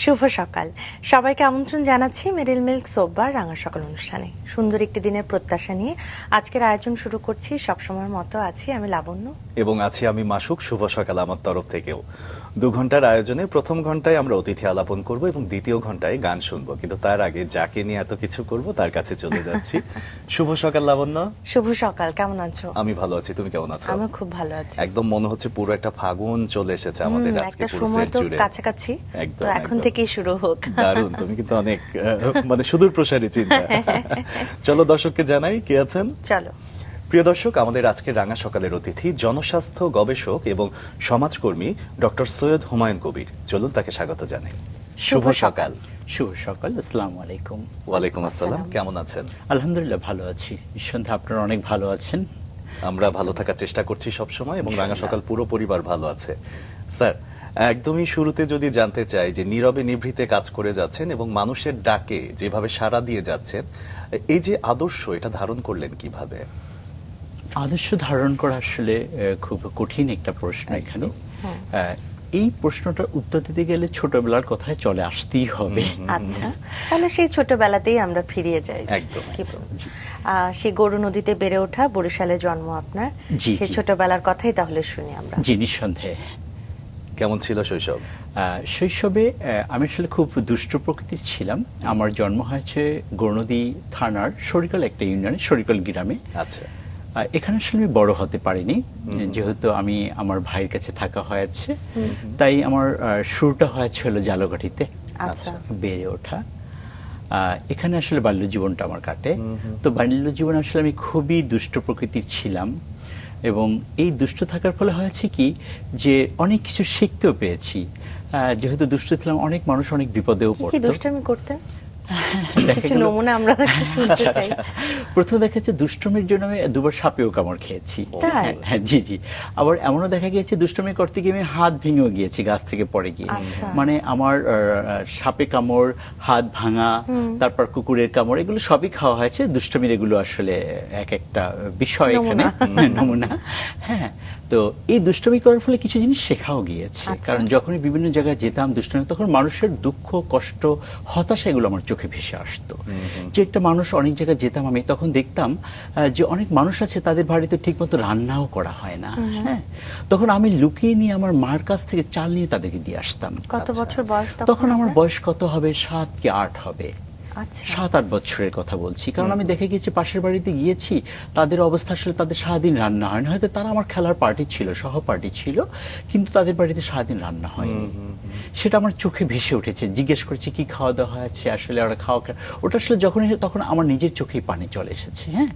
শুভ সকাল সবাইকে আমন্ত্রণ জানাচ্ছি মেরিল মিল্ক সোপবার রাঙা সকাল অনুষ্ঠানে। সুন্দর একটি দিনের প্রত্যাশা নিয়ে আজকের আয়োজন শুরু করছি। সবসময়ের মতো আছি আমি লাবণ্য এবং আছি আমি মাসুক। শুভ সকাল আমার তরফ থেকেও। 2 ঘন্টার আয়োজনে প্রথম ঘন্টায় আমরা অতিথি আলাপন করব এবং দ্বিতীয় ঘন্টায় গান শুনবো, কিন্তু তার আগে যাকে নিয়ে এত কিছু করব তার কাছে চলে যাচ্ছি। শুভ সকাল লাবণ্য। শুভ সকাল, কেমন আছো? আমি ভালো আছি, তুমি কেমন আছো? আমি খুব ভালো আছি। একদম মনে হচ্ছে পুরো একটা ফাগুন চলে এসেছে আমাদের আজকে একটা পুরো সময় সেট তো জুড়ে। কাছাকাছি, একদম তো এখন থেকেই শুরু হোক। দারুণ, তুমি কিন্তু অনেক মানে সুদূর প্রসারী চিন্তা। চলো দর্শককে জানাই কে আছেন। চলো। প্রিয় দর্শক, আমাদের আজকের রাঙা সকালের অতিথি জনস্বাস্থ্য গবেষক এবং সমাজকর্মী ডক্টর সৈয়দ হুমায়ুন কবির। চলুন তাকে স্বাগত জানাই। শুভ সকাল। শুভ সকাল, আসসালামু আলাইকুম। ওয়ালাইকুম আসসালাম, কেমন আছেন? আলহামদুলিল্লাহ ভালো আছি, নিঃসন্দেহে আপনারা অনেক ভালো আছেন। আমরা ভালো থাকার চেষ্টা করছি সব সময় এবং রাঙা সকাল পুরো পরিবার ভালো আছে। স্যার, একদমই শুরুতে যদি জানতে চাই যে নীরবে নিভৃতে কাজ করে যাচ্ছেন এবং মানুষের ডাকে যেভাবে সাড়া দিয়ে যাচ্ছেন, এই যে আদর্শ, এটা ধারণ করলেন কিভাবে? আদর্শ ধারণ করা আসলে খুব কঠিন একটা প্রশ্ন এখানে। এই প্রশ্নটার উত্তর দিতে গেলে ছোটবেলার কথায় চলে আসতেই হবে। আচ্ছা, তাহলে সেই ছোটবেলাতেই আমরা ফিরিয়ে যাই। একদম। সেই গরু নদীতে বেড়ে ওঠা, বরিশালে জন্ম আপনার, সেই ছোটবেলার কথাই তাহলে শুনি আমরা। জি, নিঃসন্দেহে। কেমন ছিল শৈশব? শৈশবে আমি আসলে খুব দুষ্ট প্রকৃতির ছিলাম। আমার জন্ম হয়েছে গৌরনদী থানার শরিকল একটা ইউনিয়নে, শরিকল গ্রামে। আচ্ছা। এখানে আসলে আমি বড় হতে পারিনি, যেহেতু আমি আমার ভাইয়ের কাছে থাকা হয়েছে, তাই আমার শুরুটা হয়েছিল জালকাঠিতে বেড়ে ওঠা। এখানে আসলে বাল্য জীবনটা আমার কাটে। তো বাল্য জীবন আসলে আমি খুবই দুষ্ট প্রকৃতির ছিলাম এবং এই দুষ্ট থাকার ফলে হয়েছে কি যে অনেক কিছু শিখতেও পেয়েছি। যেহেতু দুষ্ট ছিলাম, অনেক মানুষ অনেক বিপদেও পড়তো। কি দুষ্টামি করতেন? কিছু নমুনা আমরা একটু শুনতে চাই। প্রথম দেখা যাচ্ছে দুষ্টমির জন্য আমি 2বার সাপেও কামড় খেয়েছি। হ্যাঁ, জি জি। আবার এমনও দেখা গিয়েছে দুষ্টমি করতে গিয়ে আমি হাত ভেঙেও গিয়েছি গাছ থেকে পড়ে গিয়ে। মানে আমার সাপে কামড়, হাত ভাঙা, তারপর কুকুরের কামড়, এগুলো সবই খাওয়া হয়েছে। দুষ্টমির এগুলো আসলে এক একটা বিষয় এখানে, নমুনা। হ্যাঁ, তো এই দুষ্টমি করার ফলে কিছু জিনিস শেখাও গিয়েছে। কারণ যখনই বিভিন্ন জায়গায় যেতাম দুষ্টমি, তখন মানুষের দুঃখ, কষ্ট, হতাশা এগুলো আমার চোখে ভেসে আসতো। যে একটা মানুষ, অনেক জায়গায় যেতাম আমি, তখন দেখতাম যে অনেক মানুষ আছে তাদের বাড়িতে ঠিকমতো রান্নাও করা হয় না। হ্যাঁ, তখন আমি লুকিয়ে নিয়ে আমার মার কাছ থেকে চাল নিয়ে তাদেরকে দিয়ে আসতাম। কত বছর বয়স তখন? আমার বয়স কত হবে, 7 কি 8 হবে। 7-8 বছরের কথা বলছি। কারণ আমি দেখে গেছি, পাশের বাড়িতে গিয়েছি, তাদের অবস্থা আসলে তাদের সারাদিন রান্না হয় না। হয়তো তারা আমার খেলার পার্টি ছিল, সহপার্টি ছিল, কিন্তু তাদের বাড়িতে সারাদিন রান্না হয়নি। সেটা আমার চোখে ভেসে উঠেছে। জিজ্ঞেস করেছি কি খাওয়া দাওয়া হয়েছে, আসলে ওরা ওটা আসলে যখনই, তখন আমার নিজের চোখেই পানি চলে এসেছে। হ্যাঁ,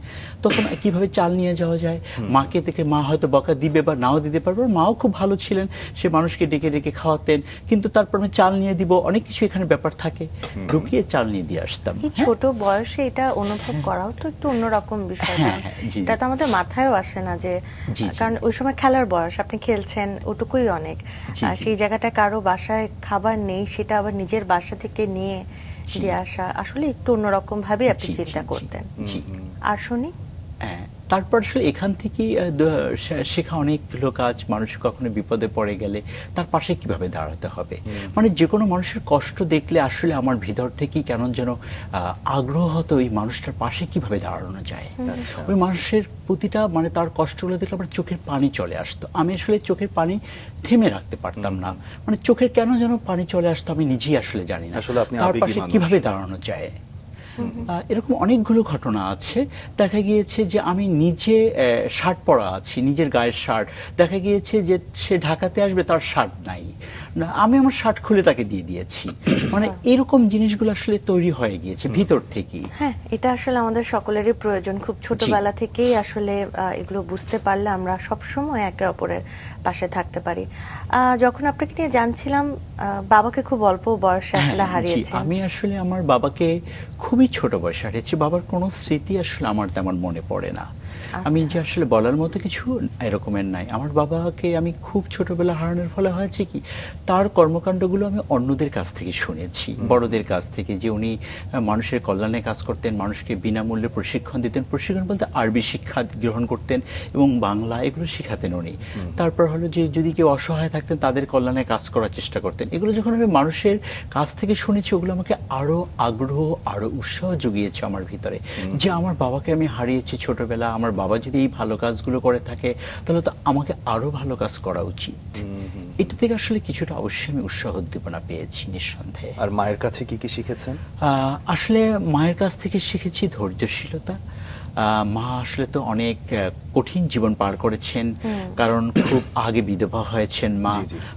তখন কিভাবে চাল নিয়ে যাওয়া যায়, মাকে দেখে, মা হয়তো বকা দিবে বা নাও দিতে পারবে। মাও খুব ভালো ছিলেন, সে মানুষকে ডেকে ডেকে খাওয়াতেন, কিন্তু তারপর আমি চাল নিয়ে দিব, অনেক কিছু এখানে ব্যাপার থাকে, ঢুকিয়ে চাল নিয়ে দিয়ে আসতাম। এই ছোট বয়সে এটা অনুভব করাও তো একটু অন্যরকম বিষয়। এটা তো আমাদের মাথায়ও আসে না যে, কারণ ওই সময় খেলার বয়স, আপনি খেলছেন, ওটুকুই অনেক। সেই জায়গাটা কারো বাসায় খাবার নেই, সেটা আবার নিজের বাসা থেকে নিয়ে দিয়ে আসা, আসলে একটু অন্যরকম ভাবে আপনি চিন্তা করতেন। আর শুনি, তারপর আসলে এখান থেকেই শেখা অনেকগুলো কাজ। মানুষ কখনো বিপদে পড়ে গেলে তার পাশে কিভাবে দাঁড়াতে হবে। মানে যে কোনো মানুষের কষ্ট দেখলে আসলে আমার ভিতর থেকেই কেমন যেন আগ্রহ হতো ওই মানুষটার পাশে কিভাবে দাঁড়ানো যায়। ওই মানুষের প্রতিটা, মানে তার কষ্টগুলো দেখলে আমার চোখের পানি চলে আসতো। আমি আসলে চোখের পানি থেমে রাখতে পারতাম না। মানে চোখের কেন যেন পানি চলে আসতো, আমি নিজেই আসলে জানি না। তার পাশে কিভাবে দাঁড়ানো যায়, এরকম অনেকগুলো ঘটনা আছে। দেখা গিয়েছে যে আমি নিজে শার্ট পরা আছি, নিজের গায়ের শার্ট, দেখা গিয়েছে যে সে ঢাকাতে আসবে, তার শার্ট নাই, আমি আমার শার্ট খুলে তাকে দিয়ে দিয়েছি। মানে এরকম জিনিসগুলো আসলে তৈরি হয়ে গিয়েছে ভিতর থেকেই। হ্যাঁ, এটা আসলে আমাদের সকলেরই প্রয়োজন। খুব ছোটবেলা থেকেই আসলে এগুলো বুঝতে পারলে আমরা সবসময় একে অপরের পাশে থাকতে পারি। যখন আপনাকে নিয়ে জানছিলাম, বাবাকে খুব অল্প বয়সে আসলে হারিয়েছেন। আমি আসলে আমার বাবাকে খুবই ছোট বয়সে হারিয়েছি। বাবার কোনো স্মৃতি আসলে আমার তেমন মনে পড়ে না। আমি যে আসলে বলার মতো কিছু এরকমের নাই। আমার বাবাকে আমি খুব ছোটবেলা হারানোর ফলে হয়েছে কি, তার কর্মকাণ্ডগুলো আমি অন্যদের কাছ থেকে শুনেছি, বড়দের কাছ থেকে, যে উনি মানুষের কল্যাণে কাজ করতেন, মানুষকে বিনামূল্যে প্রশিক্ষণ দিতেন। প্রশিক্ষণ বলতে আরবি শিক্ষা গ্রহণ করতেন এবং বাংলা এগুলো শিখাতেন উনি। তারপর হলো যে যদি কেউ অসহায় থাকতেন তাদের কল্যাণে কাজ করার চেষ্টা করতেন। এগুলো যখন আমি মানুষের কাছ থেকে শুনেছি, ওগুলো আমাকে আরো আগ্রহ, আরো উৎসাহ জুগিয়েছে আমার ভিতরে, যে আমার বাবাকে আমি হারিয়েছি ছোটবেলা, আমার বাবা যদি এই ভালো কাজগুলো করে থাকে তাহলে তো আমাকে আরো ভালো কাজ করা উচিত। এটা থেকে আসলে কিছুটা অবশ্যই আমি উৎসাহ উদ্দীপনা পেয়েছি নিঃসন্দেহে। আর মায়ের কাছে কি কি শিখেছেন? আসলে মায়ের কাছ থেকে শিখেছি ধৈর্যশীলতা। মা আসলে তো অনেক কঠিন জীবন পার করেছেন, কারণ খুব আগে বিধবা হয়েছেন মা।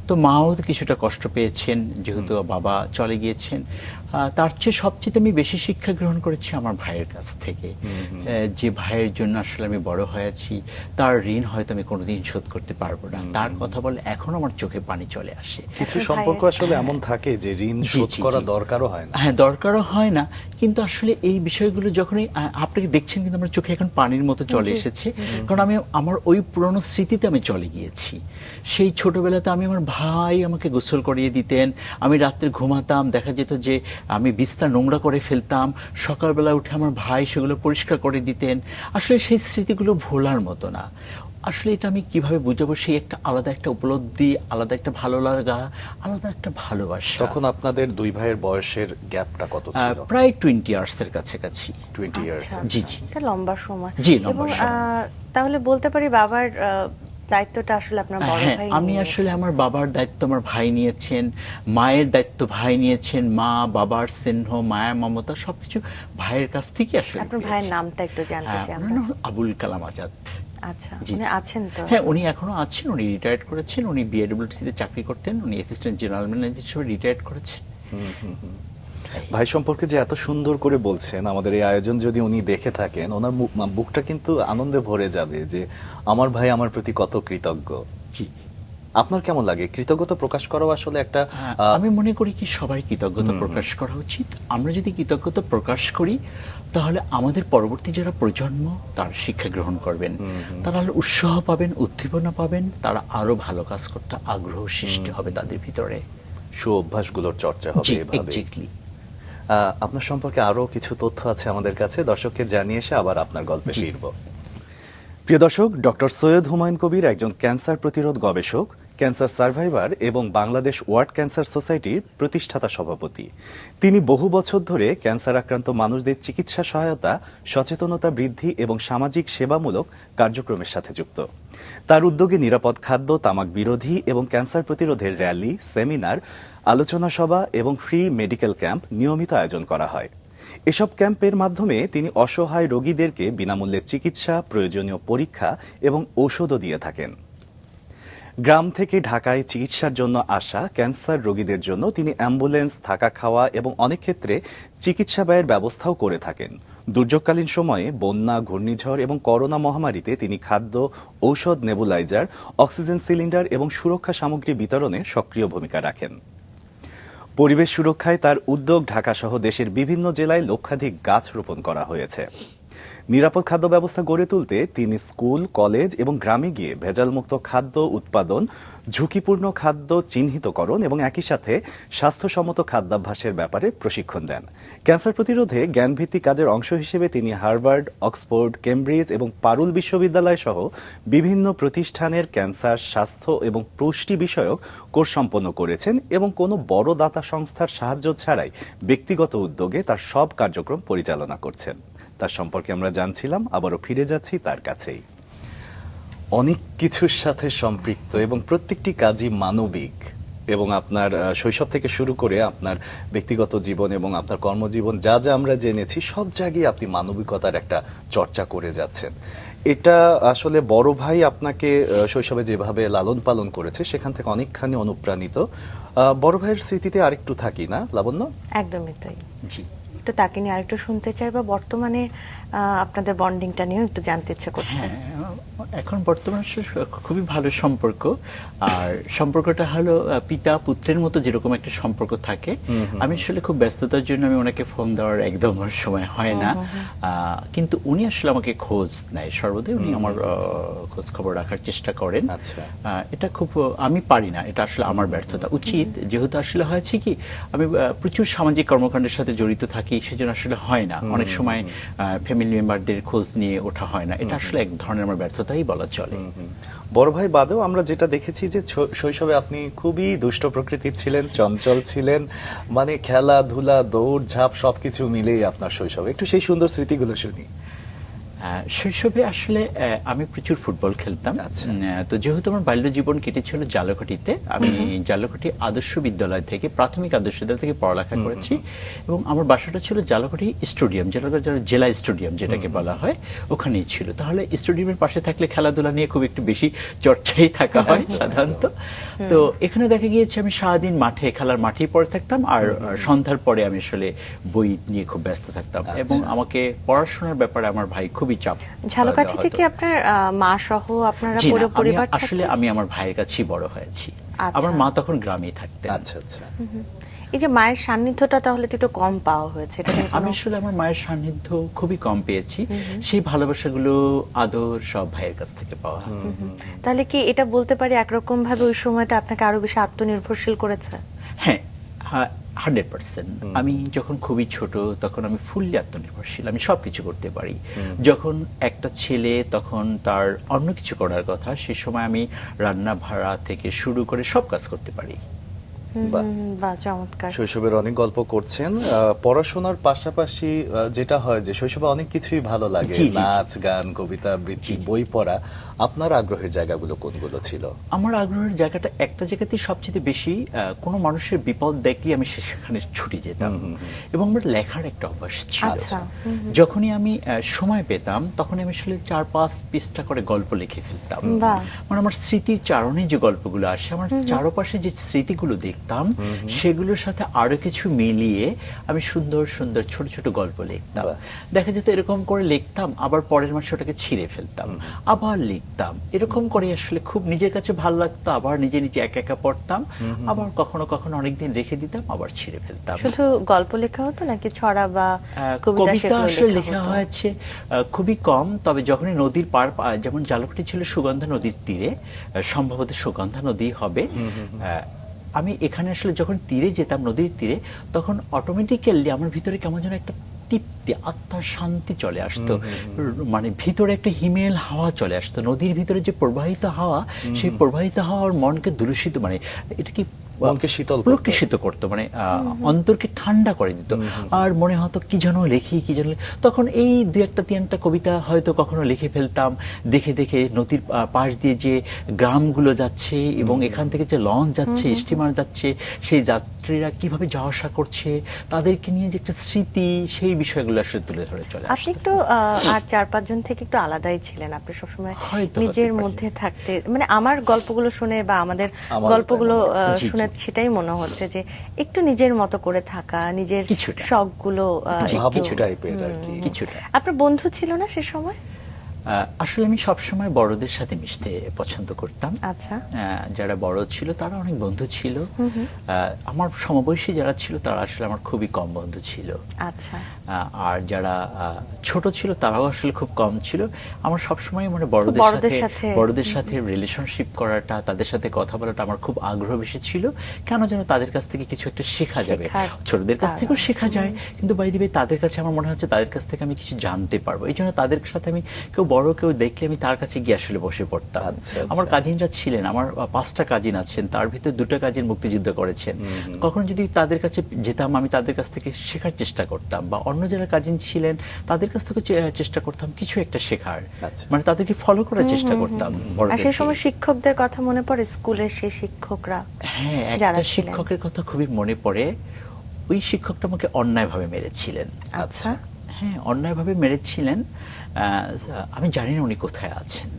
তো মাও তো কিছুটা কষ্ট পেয়েছেন যেহেতু বাবা চলে গিয়েছেন। তার চেয়ে সবচেয়ে আমি বেশি শিক্ষা গ্রহণ করেছি আমার ভাইয়ের কাছ থেকে, যে ভাইয়ের জন্য আসলে আমি বড় হয়েছি। তার ঋণ হয়তো আমি কোনোদিন শোধ করতে পারবো না। তার কথা বলে এখন আমার চোখে পানি চলে আসে। কিছু সম্পর্ক আসলে এমন থাকে যে ঋণ শোধ করা দরকারও হয় না। হ্যাঁ, দরকারও হয় না, কিন্তু আসলে এই বিষয়গুলো যখনই আপনাকে দেখছেন কিন্তু আমার চোখে এখন পানির মতো চলে এসেছে। কারণ আমি আমার ওই পুরনো স্মৃতিতে আমি চলে গিয়েছি। সেই ছোটবেলাতে আমি, আমার ভাই আমাকে গোসল করিয়ে দিতেন, আমি রাত্রে ঘুমাতাম, দেখা যেত যে আমি বিছনা নোংরা করে ফেলতাম, সকালবেলা উঠে আমার ভাই সেগুলো পরিষ্কার করে দিতেন। আসলে সেই স্মৃতিগুলো ভোলার মতো না। আসলে এটা আমি কিভাবে বুঝাবো, সেই একটা আলাদা একটা উপলব্ধি, আলাদা একটা ভালো লাগা, আলাদা একটা ভালোবাসা। তখন আপনাদের দুই ভাইয়ের বয়সের গ্যাপটা কত ছিল? প্রায় 20 ইয়ার্সের কাছাকাছি। 20 ইয়ার্স। জি জি, এটা লম্বা সময়। জি, লম্বা এবং সময়। তাহলে বলতে পারি বাবার দায়িত্বটা আসলে আপনার বড় হ্যাঁ, ভাই আমি আসলে আমার বাবার দায়িত্ব আমার ভাই নিয়েছেন, মায়ের দায়িত্ব ভাই নিয়েছেন। মা বাবার স্নেহ, মায়া, মমতা সবকিছু ভাইয়ের কাছ থেকে আসলে আপনার ভাইয়ের নামটা একটু জানতে চাই ওনার আমরা। নাম আবুল কালাম আজাদ। আচ্ছা, জি, উনি জি। আছেন তো? হ্যাঁ, উনি এখনো আছেন। উনি রিটায়ার্ড করেছেন। উনি বিএডব্লিউটিসিতে চাকরি করতেন। উনি অ্যাসিস্ট্যান্ট জেনারেল ম্যানেজার হিসেবে রিটায়ার্ড করেছেন। ভাই সম্পর্কে যে এত সুন্দর করে বলছেন, আমাদের এই আয়োজন যদি উনি দেখে থাকেন, ওনার বুকটা কিন্তু আনন্দে ভরে যাবে যে আমার ভাই আমার প্রতি কত কৃতজ্ঞ। জি। আপনার কেমন লাগে? কৃতজ্ঞতা প্রকাশ করাও আসলে একটা আমি মনে করি কি সবাই কৃতজ্ঞতা প্রকাশ করা উচিত। আমরা যদি কৃতজ্ঞতা প্রকাশ করি তাহলে আমাদের পরবর্তী যারা প্রজন্ম তার শিক্ষা গ্রহণ করবেন, তারা উৎসাহ পাবেন, উদ্দীপনা পাবেন, তারা আরো ভালো কাজ করতে আগ্রহ সৃষ্টি হবে তাদের ভিতরে। সুঅভ্যাসগুলোর চর্চা হবে এভাবে। এক্স্যাক্টলি। আপনার সম্পর্কে আরো কিছু তথ্য আছে আমাদের কাছে, দর্শককে জানিয়ে এসে আবার আপনার গল্পে ফিরব। প্রিয় দর্শক, ডক্টর সৈয়দ হুমায়ুন কবির একজন ক্যান্সার প্রতিরোধ গবেষক, ক্যান্সার সার্ভাইভার এবং বাংলাদেশ ওয়ার্ল্ড ক্যান্সার সোসাইটির প্রতিষ্ঠাতা সভাপতি। তিনি বহু বছর ধরে ক্যান্সার আক্রান্ত মানুষদের চিকিৎসা সহায়তা, সচেতনতা বৃদ্ধি এবং সামাজিক সেবামূলক কার্যক্রমের সাথে যুক্ত। তার উদ্যোগে নিরাপদ খাদ্য, তামাক বিরোধী এবং ক্যান্সার প্রতিরোধের র্যালি, সেমিনার, আলোচনা সভা এবং ফ্রি মেডিকেল ক্যাম্প নিয়মিত আয়োজন করা হয়। এসব ক্যাম্পের মাধ্যমে তিনি অসহায় রোগীদেরকে বিনামূল্যে চিকিৎসা, প্রয়োজনীয় পরীক্ষা এবং ঔষধও দিয়ে থাকেন। গ্রাম থেকে ঢাকায় চিকিৎসার জন্য আসা ক্যান্সার রোগীদের জন্য তিনি অ্যাম্বুলেন্স, থাকা খাওয়া এবং অনেক ক্ষেত্রে চিকিৎসা ব্যয়ের ব্যবস্থাও করে থাকেন। দুর্যোগকালীন সময়ে বন্যা, ঘূর্ণিঝড় এবং করোনা মহামারীতে তিনি খাদ্য, ঔষধ, নেবুলাইজার, অক্সিজেন সিলিন্ডার এবং সুরক্ষা সামগ্রী বিতরণে সক্রিয় ভূমিকা রাখেন। পরিবেশ সুরক্ষায় তার উদ্যোগ ঢাকা সহ দেশের বিভিন্ন জেলায় লক্ষাধিক গাছ রোপণ করা হয়েছে। নিরাপদ খাদ্য ব্যবস্থা গড়ে তুলতে তিনি স্কুল, কলেজ এবং গ্রামে গিয়ে ভেজালমুক্ত খাদ্য উৎপাদন, ঝুঁকিপূর্ণ খাদ্য চিহ্নিতকরণ এবং একই সাথে স্বাস্থ্যসম্মত খাদ্যাভ্যাসের ব্যাপারে প্রশিক্ষণ দেন। ক্যান্সার প্রতিরোধে জ্ঞানভিত্তিক কাজের অংশ হিসেবে তিনি হার্ভার্ড, অক্সফোর্ড, কেমব্রিজ এবং পারুল বিশ্ববিদ্যালয় সহ বিভিন্ন প্রতিষ্ঠানের ক্যান্সার, স্বাস্থ্য এবং পুষ্টি বিষয়ক কোর্স সম্পন্ন করেছেন এবং কোনো বড় দাতা সংস্থার সাহায্য ছাড়াই ব্যক্তিগত উদ্যোগে তার সব কার্যক্রম পরিচালনা করছেন। তার সম্পর্কে আমরা জানছিলাম, আবারও ফিরে যাচ্ছি তার কাছেই। অনেক কিছুর সাথে সম্পৃক্ত এবং প্রত্যেকটি কাজই মানবিক, এবং আপনার শৈশব থেকে শুরু করে আপনার ব্যক্তিগত জীবন এবং আপনার কর্মজীবন যা যা আমরা জেনেছি, সব জায়গায় আপনি মানবিকতার একটা চর্চা করে যাচ্ছেন। এটা আসলে বড় ভাই আপনাকে শৈশবে যেভাবে লালন পালন করেছে সেখান থেকে অনেকখানি অনুপ্রাণিত। বড় ভাইয়ের স্মৃতিতে আরেকটু থাকি না লাবণ্য? একদমই তাই। জি। একটু তাকে নিয়ে আরেকটু শুনতে চাই, বা বর্তমানে আপনাদের বন্ডিংটা নিয়েও একটু জানতে ইচ্ছে করছে। হ্যাঁ, এখন বর্তমানে খুবই ভালো সম্পর্ক। আর সম্পর্কটা হলো পিতা পুত্রের মতো যেরকম একটা সম্পর্ক থাকে। আমি আসলে খুব ব্যস্ততার জন্য আমি ওনাকে ফোন দেওয়ার একদম সময় হয় না, কিন্তু উনি আসলে আমাকে খোঁজ নেয় সর্বদাই। উনি আমার খোঁজ খবর রাখার চেষ্টা করেন। আচ্ছা। এটা খুব আমি পারি না, এটা আসলে আমার ব্যর্থতা। উচিত, যেহেতু আসলে হয়েছে কি আমি প্রচুর সামাজিক কর্মকাণ্ডের সাথে জড়িত থাকি, সেজন্য আসলে হয় না অনেক সময় ফ্যামিলি মেম্বারদের খোঁজ নিয়ে ওঠা হয় না। এটা আসলে এক ধরনের আমার ব্যর্থতাই বলা চলে। বড় ভাই বাদেও আমরা যেটা দেখেছি যে শৈশবে আপনি খুবই দুষ্ট প্রকৃতির ছিলেন, চঞ্চল ছিলেন, মানে খেলাধুলা দৌড় ঝাঁপ সবকিছু মিলেই আপনার শৈশবে। একটু সেই সুন্দর স্মৃতিগুলো শুনি। শৈশবে আসলে আমি প্রচুর ফুটবল খেলতাম। আচ্ছা। তো যেহেতু আমার বাল্য জীবন কেটেছিল জালকাঠিতে, আমি জালকাঠি আদর্শ বিদ্যালয় থেকে, প্রাথমিক আদর্শ বিদ্যালয় থেকে পড়ালেখা করেছি, এবং আমার বাসাটা ছিল জালকাঠি স্টেডিয়াম, জেলা স্টেডিয়াম যেটাকে বলা হয়, ওখানেই ছিল। তাহলে স্টেডিয়ামের পাশে থাকলে খেলাধুলা নিয়ে খুব একটু বেশি চর্চাই থাকা হয় সাধারণত। তো এখানে দেখা গিয়েছে আমি সারাদিন খেলার মাঠেই পড়ে থাকতাম, আর সন্ধ্যার পরে আমি আসলে বই নিয়ে খুব ব্যস্ত থাকতাম। এবং আমাকে পড়াশোনার ব্যাপারে আমার ভাই খুবই চাপ। ঝালকাঠি থেকে আপনার মা সহ আপনারা পুরো পরিবার আসলে আমি আমার ভাইয়ের কাছেই বড় হয়েছি। আচ্ছা। আমার মা তখন গ্রামেই থাকতেন। আচ্ছা আচ্ছা। এই যে মায়ের সান্নিধ্যটা তাহলে তো একটু কম পাওয়া হয়েছে, এটা নিয়ে আমি কোনো- আসলে আমার মায়ের সান্নিধ্য খুবই কম পেয়েছি। সেই ভালোবাসাগুলো আদর সব ভাইয়ের কাছ থেকে পাওয়া। তাহলে কি এটা বলতে পারি একরকম ভাবে ওই সময়টা আপনাকে আরো বেশি আত্মনির্ভরশীল করেছে? হ্যাঁ, 100%। আমি যখন খুবই ছোট তখন আমি ফুললি আত্মনির্ভরশীল, আমি সবকিছু করতে পারি। যখন একটা ছেলে তখন তার অন্য কিছু করার কথা, সে সময় আমি রান্না ভাড়া থেকে শুরু করে সব কাজ করতে পারি। বাহ, চমৎকার। শৈশবের অনেক গল্প করছেন। পড়াশোনার পাশাপাশি যেটা হয় যে শৈশবে অনেক কিছুই ভালো লাগে, জি, জি, জি। নাচ গান কবিতা আবৃত্তি বই পড়া। আপনার আগ্রহের জায়গাগুলো কোনগুলো ছিল? আমার আগ্রহের জায়গাটা একটা জায়গাতেই সবচেয়ে বেশি, কোনো মানুষের বিপদ দেখলে আমি সেখানে ছুটে যেতাম, এবং আমার লেখার একটা অভ্যাস ছিল। আচ্ছা। যখনই আমি সময় পেতাম তখন আমি আসলে 4-5 পৃষ্ঠা করে গল্প লিখে ফেলতাম। বাহ। মানে আমার স্মৃতির চারণে যে গল্পগুলো আসে, আমার চারপাশে যে স্মৃতিগুলো দেখতাম সেগুলোর সাথে আরো কিছু মিলিয়ে আমি সুন্দর সুন্দর ছোট ছোট গল্প লিখতাম। দেখা যেত এরকম করে লিখতাম, আবার পরের মাসে ওটাকে ছিঁড়ে ফেলতাম, আবার লিখতাম। এরকম করে আসলে খুব নিজের কাছে ভালো লাগতো, আবার নিজে নিজে একা একা পড়তাম, আবার কখনো কখনো অনেকদিন রেখে দিতাম, আবার ছিঁড়ে ফেলতাম। শুধু গল্প লেখা হতো নাকি ছড়া বা কবিতা কবিতা সেগুলো আসলে লেখা লেখা হতো? হয়েছে খুবই কম। তবে যখনই নদীর পার, যেমন জালকাঠি ছিল সুগন্ধা নদীর তীরে, সম্ভবত সুগন্ধা নদী হবে, আমি এখানে আসলে যখন তীরে যেতাম, নদীর তীরে, তখন অটোমেটিক্যালি আমার ভিতরে কেমন যেন একটা তৃপ্তি, আত্মার শান্তি চলে আসতো। মানে ভিতরে একটা হিমেল হাওয়া চলে আসতো। নদীর ভিতরে যে প্রবাহিত হাওয়া, সেই প্রবাহিত হাওয়ার মনকে দুলসিত, মানে এটা কি মনকে শীতল করতো। প্রকৃষিত করতো, মানে অন্তরকে ঠান্ডা করে দিত। আর মনে হতো কি যেন লেখি, কি যেন তখন এই 2-1-3টা কবিতা হয়তো কখনো লিখে ফেলতাম, দেখে দেখে নদীর পাশ দিয়ে যে গ্রামগুলো যাচ্ছে এবং এখান থেকে যে লঞ্চ যাচ্ছে, স্টিমার যাচ্ছে, সেই যাত্রীরা কিভাবে যাওয়া আসা করছে, তাদেরকে নিয়ে যে একটা স্মৃতি, সেই বিষয়গুলো আসলে তুলে ধরে চলে আপনি আসতো। একটু আর 4-5 জন থেকে একটু আলাদাই ছিলেন, আপনি সবসময় হয়তো নিজের হতে পারে। মধ্যে থাকতে, মানে আমার গল্পগুলো শুনে বা আমাদের আমারও তাই গল্পগুলো মনে হচ্ছে। জি, শুনে সেটাই মনে হচ্ছে যে একটু নিজের মতো করে থাকা, নিজের কিছুটা। শখগুলো জি, ভাবুক কিছুটা। টাইপের আর কি। কিছুটা। আপনার বন্ধু ছিল না সে সময়? আসলে আমি সবসময় বড়দের সাথে মিশতে পছন্দ করতাম। আচ্ছা। যারা বড় ছিল তারা অনেক বন্ধু ছিল। আমার সমবয়সী যারা ছিল তারা আসলে আমার খুবই কম বন্ধু ছিল। আচ্ছা। আর যারা ছোট ছিল তারাও আসলে খুব কম ছিল। আমার সবসময় মানে বড়দের সাথে রিলেশনশিপ করাটা, তাদের সাথে কথা বলাটা আমার খুব আগ্রহ বেশি ছিল। কেন যেন তাদের কাছ থেকে কিছু একটা শেখা যাবে। ছোটদের কাছ থেকেও শেখা যায়, কিন্তু বাই দি ওয়ে তাদের কাছে আমার মনে হচ্ছে তাদের কাছ থেকে আমি কিছু জানতে পারবো। এই জন্য তাদের সাথে আমি কেউ বড় কেউ দেখলে আমি তার কাছে গিয়ে আসলে বসে পড়তাম। আচ্ছা, আমার আচ্ছা। কাজিনরা ছিলেন, আমার 5টা কাজিন আছেন, তার ভিতরে 2টা কাজিন মুক্তিযুদ্ধ করেছেন। কখন যদি তাদের কাছে যেতাম, আমি তাদের কাছ থেকে শেখার চেষ্টা করতাম, বা অন্য যারা কাজিন ছিলেন তাদের কাছ থেকে চেষ্টা করতাম কিছু একটা শেখার। আচ্ছা। মানে তাদেরকে ফলো করার চেষ্টা করতাম আর বড়দেরকে। সেই সময় শিক্ষকদের কথা মনে পড়ে, স্কুলের সেই শিক্ষকরা হ্যাঁ, যারা একটা ছিলেন? শিক্ষকের কথা খুবই মনে পড়ে। ওই শিক্ষকটা আমাকে অন্যায়ভাবে মেরেছিলেন। আচ্ছা। হ্যাঁ, অন্যায়ভাবে মেরেছিলেন। আমি জানি না উনি কোথায় আছেন।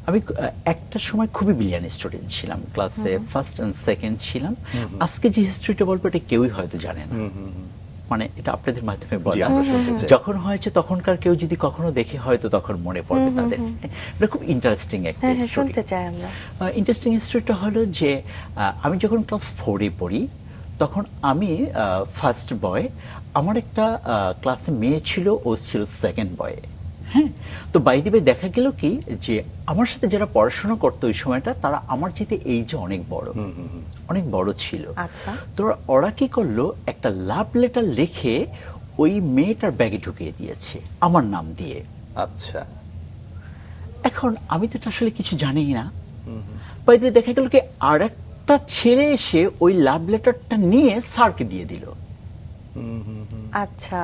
আমি একটা সময় খুবই ব্রিলিয়ান্ট স্টুডেন্ট ছিলাম, ক্লাসে ফার্স্ট এন্ড সেকেন্ড ছিলাম। আজকে যে হিস্ট্রিটা বলবো এটা কেউই হয়তো জানে না। মানে এটা আপনাদের মাধ্যমে বলা, আমরা শুনতে চাই। যখন হয়েছে তখনকার কেউ যদি কখনো দেখে হয়তো তখন মনে পড়বে তাদের। এটা খুব ইন্টারেস্টিং একটা হ্যাঁ, স্টোরি। শুনতে চাই আমরা। ইন্টারেস্টিং স্টোরিটা হলো যে আমি যখন ক্লাস 4-এ পড়ি তখন আমি ফার্স্ট বয়, আমার একটা ক্লাসে মেয়ে ছিল, ও ছিল সেকেন্ড বয়। হ্যাঁ, তো বাইরে দেখা গেল কি যে আমার সাথে যারা পড়াশোনা করতো ওই সময়টা, তারা আমার চেয়ে এইজে অনেক বড় ছিল। আচ্ছা। তো ওরা কি করলো, একটা লাভ লেটার লিখে ওই মেয়েটার ব্যাগে ঢুকিয়ে দিয়েছে আমার নাম দিয়ে। আচ্ছা। এখন আমি তো এটা আসলে কিছু জানি না। বাইরে দেখা গেল কি আর একটা ছেলে এসে ওই লাভ লেটারটা নিয়ে স্যারকে দিয়ে দিল। আচ্ছা,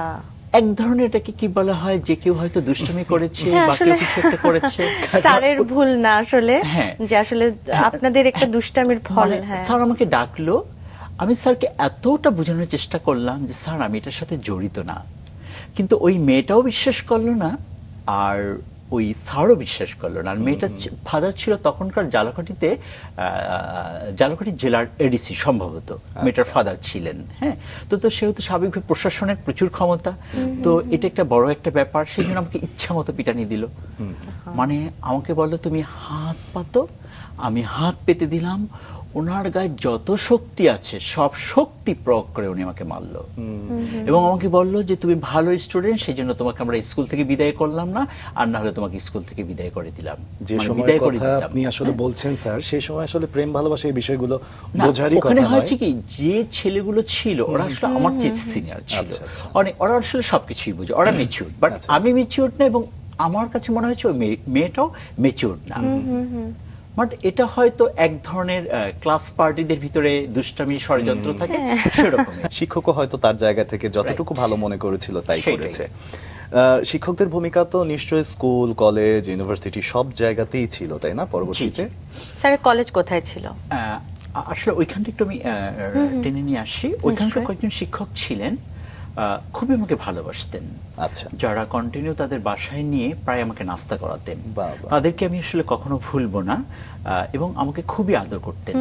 এক ধরনের এটাকে কি বলা হয়, যে কেউ হয়তো দুষ্টুমি করেছে হ্যাঁ, বা কেউ আসলে কিছু একটা করেছে। স্যারের ভুল না আসলে, হ্যাঁ। যে আসলে আপনাদের একটা দুষ্টামির ফল। মানে হ্যাঁ, স্যার আমাকে ডাকলো, আমি স্যারকে এতটা বোঝানোর চেষ্টা করলাম যে স্যার আমি এটার সাথে জড়িত না, কিন্তু ওই মেয়েটাও বিশ্বাস করলো না, আর ওই স্যারও বিশ্বাস করলো না। আর মেয়েটার ফাদার ছিল তখনকার জালাকাঠি জেলার এডিসি সম্ভবত, মেয়েটার ফাদার ছিলেন। হ্যাঁ, তো সেহেতু স্বাভাবিকভাবে প্রশাসনের প্রচুর ক্ষমতা, তো এটা একটা বড় একটা ব্যাপার। সেই জন্য আমাকে ইচ্ছা মতো পিটানি দিল। মানে আমাকে বললো তুমি হাত পাতো, আমি হাত পেতে দিলাম, ওনার গায়ে যত শক্তি আছে সব শক্তি প্রয়োগ করে উনি আমাকে মারলো, এবং আমাকে বললো যে তুমি ভালো স্টুডেন্ট, সেই জন্য তোমাকে আমরা স্কুল থেকে বিদায় করলাম না, আর না হলে তোমাকে স্কুল থেকে বিদায় করে দিলাম। যে মানে সময় বিদায় করে কথা দিতাম। আপনি আসলে বলছেন স্যার, সেই সময় আসলে প্রেম ভালোবাসা এই বিষয়গুলো না, বোঝারই কথা ওখানে নয়। হয়েছে কি, যে ছেলেগুলো ছিল ওরা আসলে আমার চেয়ে সিনিয়র ছিল, আচ্ছা, আচ্ছা। ওরা আসলে সবকিছুই বুঝে, ওরা মেচিউর, বাট আচ্ছা। আমি মেচিউর না, এবং আমার কাছে মনে হয়েছে ওই মেয়েটাও মেচিউর না। বাট এটা হয়তো এক ধরনের ক্লাস পার্টিদের ভিতরে দুষ্টামি ষড়যন্ত্র থাকে সেরকমই। শিক্ষকও হয়তো তার জায়গা থেকে যতটুকু ভালো মনে করেছিল তাই সেটাই। করেছে। শিক্ষকদের ভূমিকা তো নিশ্চয়ই স্কুল, কলেজ, ইউনিভার্সিটি সব জায়গাতেই ছিল, তাই না? পরবর্তীতে স্যারের কলেজ কোথায় ছিল? আসলে ওইখানটা একটু আমি টেনে নিয়ে আসি। ওইখানকার কয়েকজন শিক্ষক ছিলেন, খুবই আমাকে ভালোবাসতেন। আচ্ছা। যারা কন্টিনিউ তাদের বাসায় নিয়ে প্রায় আমাকে নাস্তা করাতেন, বাহ, বাহ। তাদেরকে আমি আসলে কখনো ভুলবো না, এবং আমাকে খুবই আদর করতেন।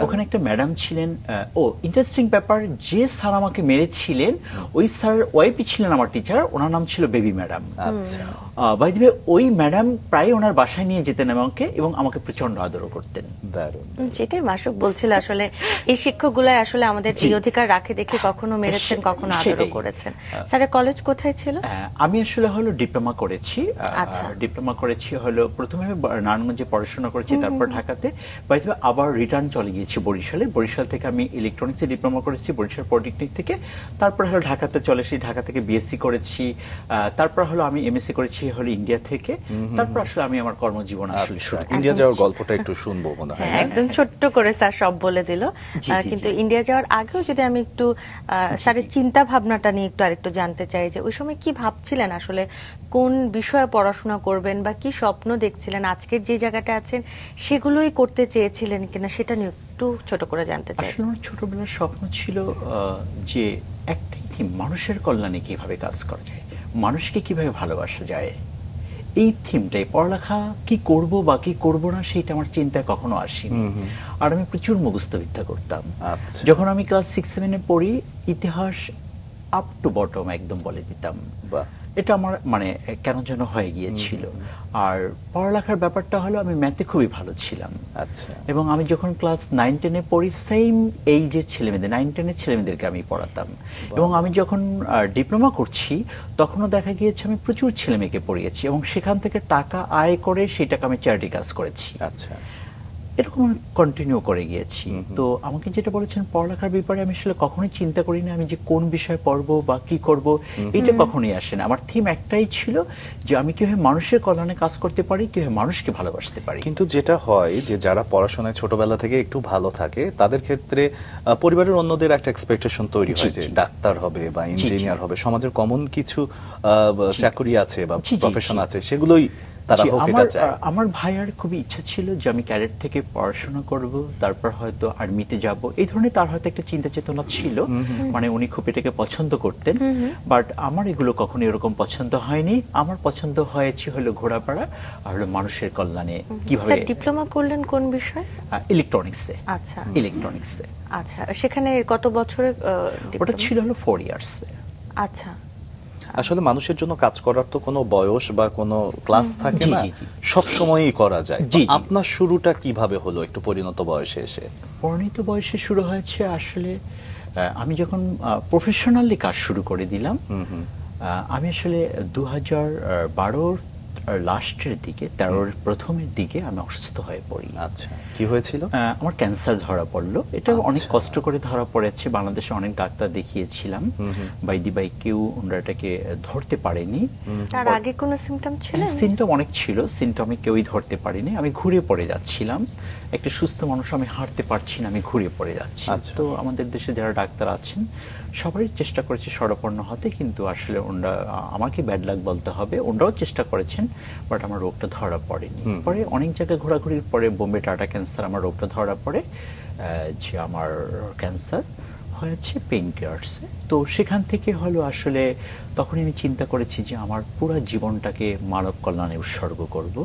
ওখানে একটা ম্যাডাম ছিলেন, ইন্টারেস্টিং ব্যাপার, যে স্যার আমাকে মেরেছিলেন ওই স্যারের ওয়াইফই ছিলেন আমার টিচার, ওনার নাম ছিল বেবি ম্যাডাম। আচ্ছা। বাই দ্য ওয়ে, ওই ম্যাডাম প্রায় ওনার বাসায় নিয়ে যেতেন আমাকে, এবং আমাকে প্রচন্ড আদরও করতেন। দারুণ। সেটাই মাসুক বলছিল, আসলে এই শিক্ষকগুলাই আসলে আমাদের এই অধিকার রাখে দেখে কখনো মেরেছেন, কখনো আদরও সেটাই। করেছেন। স্যারের কলেজ কোথায় ছিল? আমি আসলে হলো ডিপ্লোমা করেছি। আচ্ছা। ডিপ্লোমা করেছি হলো প্রথমে আমি নারায়ণগঞ্জে পড়াশোনা করেছি, তারপর ঢাকাতে, বাই দ্য ওয়ে আবার রিটার্ন চলে গিয়েছি বরিশালে। বরিশাল থেকে আমি ইলেকট্রনিক্সে ডিপ্লোমা করেছি বরিশাল পলিটেকনিক থেকে। তারপর হলো ঢাকাতে চলে এসেছি, ঢাকা থেকে বিএসসি করেছি। তারপর হলো আমি এমএসসি করেছি হলো ইন্ডিয়া থেকে। তারপর আসলে আমি আমার কর্মজীবন আসলে শুরু করি। ইন্ডিয়া যাওয়ার গল্পটা একটু শুনবো মনে হয়। হ্যাঁ, একদম ছোট্ট করে স্যার সব বলে দিল। জি, জি, কিন্তু জি। ইন্ডিয়া যাওয়ার আগেও যদি আমি একটু স্যারের চিন্তা ভাবনাটা নিয়ে একটু আরেকটু জানতে চাই, যে ওই সময় কি ভাবছিলেন আসলে, কোন বিষয়ে পড়াশোনা করবেন বা কি স্বপ্ন দেখছিলেন, আজকের যে জায়গাটা আছেন সেগুলোই করতে চেয়েছিলেন কিনা, সেটা নিয়ে একটু ছোট করে জানতে চাই। আসলে আমার ছোটবেলার স্বপ্ন ছিল যে একটাই থিম, মানুষের কল্যাণে কিভাবে কাজ করা যায়, মানুষকে কিভাবে ভালোবাসা যায়। এই থিমটাই, পড়ালেখা কি করব বা কি করব না সেইটা আমার চিন্তায় কখনো আসেনি। আর আমি প্রচুর মুখস্থবিদ্যা করতাম। আচ্ছা। যখন আমি ক্লাস 6-7-এ পড়ি, ইতিহাস আপ টু বটম একদম বলে দিতাম। বাহ। এটা আমার মানে কেন যেন হয়ে গিয়েছিল। আর পড়ালেখার ব্যাপারটা হলো আমি ম্যাথে খুবই ভালো ছিলাম। আচ্ছা। এবং আমি যখন ক্লাস 9-10-এ পড়ি, সেম এইজের ছেলেমেয়েদের, 9-10-এর ছেলেমেয়েদেরকে আমি পড়াতাম। এবং আমি যখন ডিপ্লোমা করছি তখনও দেখা গিয়েছে আমি প্রচুর ছেলেমেয়েকে পড়িয়েছি, এবং সেখান থেকে টাকা আয় করে সেই টাকা আমি চ্যারিটি কাজ করেছি। আচ্ছা। এরকম আমি কন্টিনিউ করে গিয়েছি। তো আমাকে যেটা বলেছেন পড়ালেখার ব্যাপারে, আমি আসলে কখনোই চিন্তা করি না আমি যে কোন বিষয়ে পড়বো বা কি করব, এটা কখনোই আসে না। আমার থিম একটাই ছিল যে আমি কিভাবে মানুষের কল্যাণে কাজ করতে পারি, কিভাবে মানুষকে ভালোবাসতে পারি। কিন্তু যেটা হয় যে যারা পড়াশোনায় ছোটবেলা থেকে একটু ভালো থাকে, তাদের ক্ষেত্রে পরিবারের অন্যদের একটা এক্সপেকটেশন তৈরি হয় যে ডাক্তার হবে বা ইঞ্জিনিয়ার হবে, সমাজের কমন কিছু চাকরি আছে বা প্রফেশন আছে, সেগুলোই তারা হোক এটা চায়। আমার ভাইয়ার খুবই ইচ্ছা ছিল যে আমি ক্যাডেট থেকে পড়াশোনা করব, তারপর হয়তো আর্মিতে যাব, এই ধরনের তার হয়তো একটা চিন্তা চেতনা ছিল। মানে উনি খুব এটাকে পছন্দ করতেন, বাট আমার এগুলো কখনো এরকম পছন্দ হয়নি। আমার পছন্দ হয়েছে হলো ঘোরাফেরা আর হলো মানুষের কল্যাণে কিভাবে। স্যার ডিপ্লোমা করলেন কোন বিষয়ে? ইলেকট্রনিক্সে। আচ্ছা। ইলেকট্রনিক্সে। আচ্ছা, সেখানে কত বছরের ওটা ছিল হলো 4 ইয়ার্স। আচ্ছা। আসলে মানুষের জন্য কাজ করার তো কোনো বয়স বা কোনো ক্লাস থাকে জি, না, জি, জি। সব সময়ই করা যায়। জি, জি। আপনার শুরুটা কিভাবে হলো একটু পরিণত বয়সে এসে? পরিণত বয়সে শুরু হয়েছে আসলে আমি যখন প্রফেশনালি কাজ শুরু করে দিলাম। আমি আসলে 2012 লাস্টের দিকে, 13 প্রথমের দিকে আমি অসুস্থ হয়ে পড়ি। আচ্ছা, কি হয়েছিল? আমার ক্যান্সার ধরা পড়লো। এটা অনেক আচ্ছা। কষ্ট করে ধরা পড়েছে। বাংলাদেশে অনেক ডাক্তার দেখিয়েছিলাম, বাই কেউ ওনারা এটাকে ধরতে পারেনি। তার আগে কোনো সিমটম ছিল? সিমটম অনেক ছিল, সিমটমে কেউই ধরতে পারেনি। আমি ঘুরে পড়ে যাচ্ছিলাম, একটা সুস্থ মানুষ, আমি হাঁটতে পারছি না, আমি ঘুরে পড়ে যাচ্ছি। আচ্ছা। তো আমাদের দেশে যারা ডাক্তার আছেন সবাই চেষ্টা করেছে শরণাপন্ন হতে, কিন্তু আসলে ওনারা, আমাকে ব্যাড লাক বলতে হবে, ওনারাও চেষ্টা করেছেন, বাট আমার রোগটা ধরা পড়েনি। পরে অনেক জায়গায় ঘোরাঘুরির পরে বোম্বে টাটা ক্যান্সার আমার রোগটা ধরা পড়ে, যে আমার ক্যান্সার হয়েছে পেনক্রিয়াসে। তো সেখান থেকে হলো আসলে তখনই আমি চিন্তা করেছি যে আমার পুরো জীবনটাকে মানব কল্যাণে উৎসর্গ করব।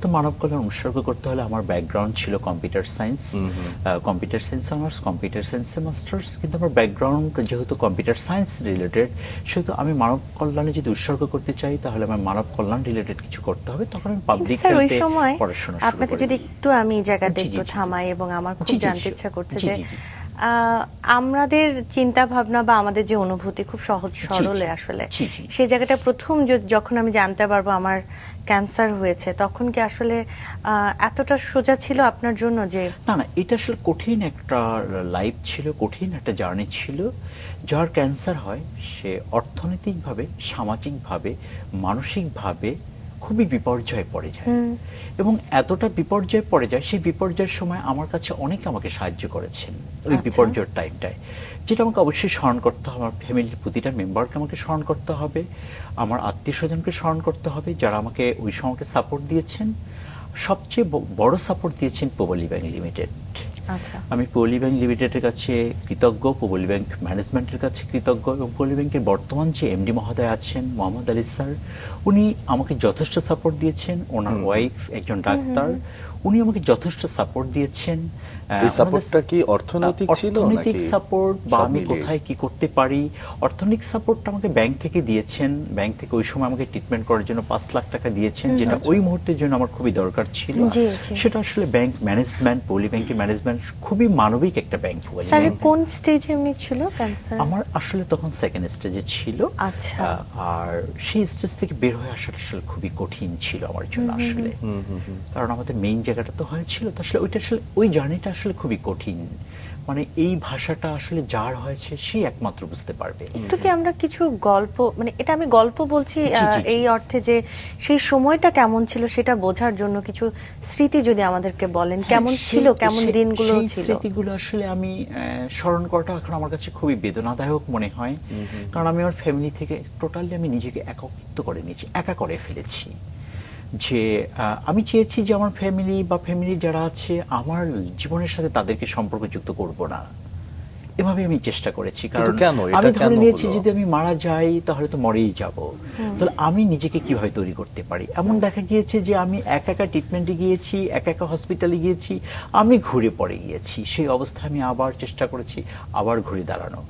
তো মানব কল্যাণ উৎসর্গ করতে হলে আমার ব্যাকগ্রাউন্ড ছিল computer science, computer science honours, computer সায়েন্সে মাস্টার্স। কিন্তু আমার ব্যাকগ্রাউন্ড যেহেতু কম্পিউটার সায়েন্স রিলেটেড, সেহেতু আমি মানব কল্যাণে যদি উৎসর্গ করতে চাই তাহলে আমার মানব কল্যাণ রিলেটেড কিছু করতে হবে। তখন আমি পাবলিক স্যার ওই হেলথে সময় পড়াশোনা শুরু আপনাকে করি। যদি একটু আমি এই জায়গাটা জি, জি, একটু জি। থামাই, এবং আমার জি, খুব জি, জানতে sure. ইচ্ছা করছে জি, যে জি, জি। আমাদের চিন্তা ভাবনা বা আমাদের যে অনুভূতি খুব সহজ সরলে আসলে জি, জি। সেই জায়গাটা প্রথম যখন আমি জানতে পারবো আমার ক্যান্সার হয়েছে, তখন কি আসলে এতটা সোজা ছিল আপনার জন্য যে? না না, এটা আসলে কঠিন একটা লাইফ ছিল, কঠিন একটা জার্নি ছিল। যার ক্যান্সার হয় সে অর্থনৈতিকভাবে, সামাজিকভাবে, মানসিকভাবে খুবই বিপর্যয়ে পড়ে যায়, এবং এতটা বিপর্যয়ে পড়ে যায়, সেই বিপর্যয়ের সময় আমার কাছে অনেকে আমাকে সাহায্য করেছেন ওই আচ্ছা। বিপর্যয়ের টাইমটায়, যেটা আমাকে অবশ্যই স্মরণ করতে হবে। আমার ফ্যামিলির প্রতিটা মেম্বারকে আমাকে স্মরণ করতে হবে, আমার আত্মীয় স্বজনকে স্মরণ করতে হবে যারা আমাকে ওই সময় সাপোর্ট দিয়েছেন। সবচেয়ে বড় সাপোর্ট দিয়েছেন পোবলি ব্যাংক লিমিটেড। আচ্ছা। আমি পোবলি ব্যাংক লিমিটেডের কাছে কৃতজ্ঞ, পোবলি ব্যাংক ম্যানেজমেন্টের কাছে কৃতজ্ঞ, এবং পোবলি ব্যাংকের বর্তমান যে এমডি মহোদয় আছেন মোহাম্মদ আলী স্যার, উনি আমাকে যথেষ্ট সাপোর্ট দিয়েছেন। ওনার ওয়াইফ একজন ডাক্তার, উনি আমাকে যথেষ্ট সাপোর্ট দিয়েছেন। এই সাপোর্টটা কি অর্থনৈতিক ছিল অর্থনৈতিক নাকি সাপোর্ট বা সব আমি মিলিয়ে? কোথায় কি করতে পারি, অর্থনৈতিক সাপোর্টটা আমাকে ব্যাংক থেকে দিয়েছেন। ব্যাংক থেকে ওই সময় আমাকে ট্রিটমেন্ট করার জন্য 5 লাখ টাকা দিয়েছেন, যেটা ওই মুহূর্তের জন্য আমার খুবই দরকার ছিল। জি, জি। সেটা আসলে ব্যাংক ম্যানেজমেন্ট, পোবলি ব্যাংকের ম্যানেজমেন্ট খুবই মানবিক একটা ব্যাংক। স্যার কোন স্টেজে এমনি ছিল ক্যান্সার? আমার আসলে তখন সেকেন্ড স্টেজে ছিল। আচ্ছা। আর সেই স্টেজ থেকে বের হয়ে আসাটা আসলে খুবই কঠিন ছিল আমার জন্য আসলে, কারণ আমাদের মেইন জায়গাটা তো হয়েছিল। তো আসলে ওইটা আসলে ওই জার্নিটা আসলে খুবই কঠিন। মানে এই ভাষাটা আসলে যার হয়েছে সেই একমাত্র বুঝতে পারবে। একটু কি আমরা কিছু গল্প, মানে এটা আমি গল্প বলছি জি, জি, জি। এই অর্থে যে সেই সময়টা কেমন ছিল সেটা বোঝার জন্য কিছু স্মৃতি যদি আমাদেরকে বলেন, কেমন ছিল, কেমন দিনগুলো সেই ছিল? স্মৃতিগুলো আসলে আমি স্মরণ করাটা এখন আমার কাছে খুবই বেদনাদায়ক মনে হয়, কারণ আমি আমার ফ্যামিলি থেকে টোটালি আমি নিজেকে একাকিত্ব করে নিয়েছি, একা করে ফেলেছি। যে আমি চেয়েছি যে আমার ফ্যামিলি বা ফ্যামিলির যারা আছে আমার জীবনের সাথে তাদেরকে সম্পর্কযুক্ত করব না, এভাবে আমি চেষ্টা করেছি। কারণ কেন? এটা আমি ধরে কেন নিয়েছি হলো? যদি আমি মারা যাই তাহলে তো মরেই যাব, তাহলে আমি নিজেকে কিভাবে তৈরি করতে পারি। এমন দেখা গিয়েছে যে আমি একা একা ট্রিটমেন্টে গিয়েছি, একা একা হসপিটালে গিয়েছি, আমি ঘুরে পড়ে গিয়েছি। সেই অবস্থায় আমি আবার চেষ্টা করেছি আবার ঘুরে দাঁড়ানো।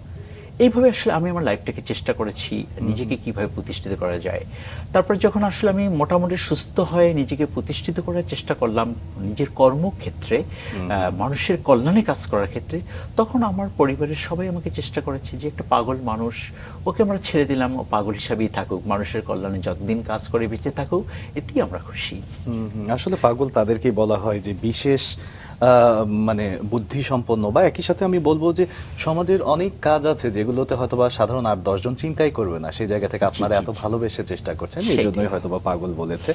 এইভাবে আসলে আমি আমার লাইফটাকে চেষ্টা করেছি নিজেকে কিভাবে প্রতিষ্ঠিত করা যায়। তারপর যখন আসলে আমি মোটামুটি সুস্থ হয়ে নিজেকে প্রতিষ্ঠিত করার চেষ্টা করলাম নিজের কর্মক্ষেত্রে, মানুষের কল্যাণে কাজ করার ক্ষেত্রে, তখন আমার পরিবারের সবাই আমাকে চেষ্টা করেছে যে একটা পাগল মানুষ, ওকে আমরা ছেড়ে দিলাম, ও পাগল হিসাবেই থাকুক, মানুষের কল্যাণে যতদিন কাজ করে বেঁচে থাকুক, এতেই আমরা খুশি। আসলে পাগল তাদেরকেই বলা হয় যে বিশেষ মানে বুদ্ধি সম্পন্ন, বা একই সাথে আমি বলবো যে সমাজের অনেক কাজ আছে যেগুলোতে হয়তোবা সাধারণ 8-10 জন চিন্তাই করবে না, সেই জায়গা থেকে আপনারা এত ভালোবেসে চেষ্টা করছেন, এই জন্যই হয়তোবা পাগল বলেছে।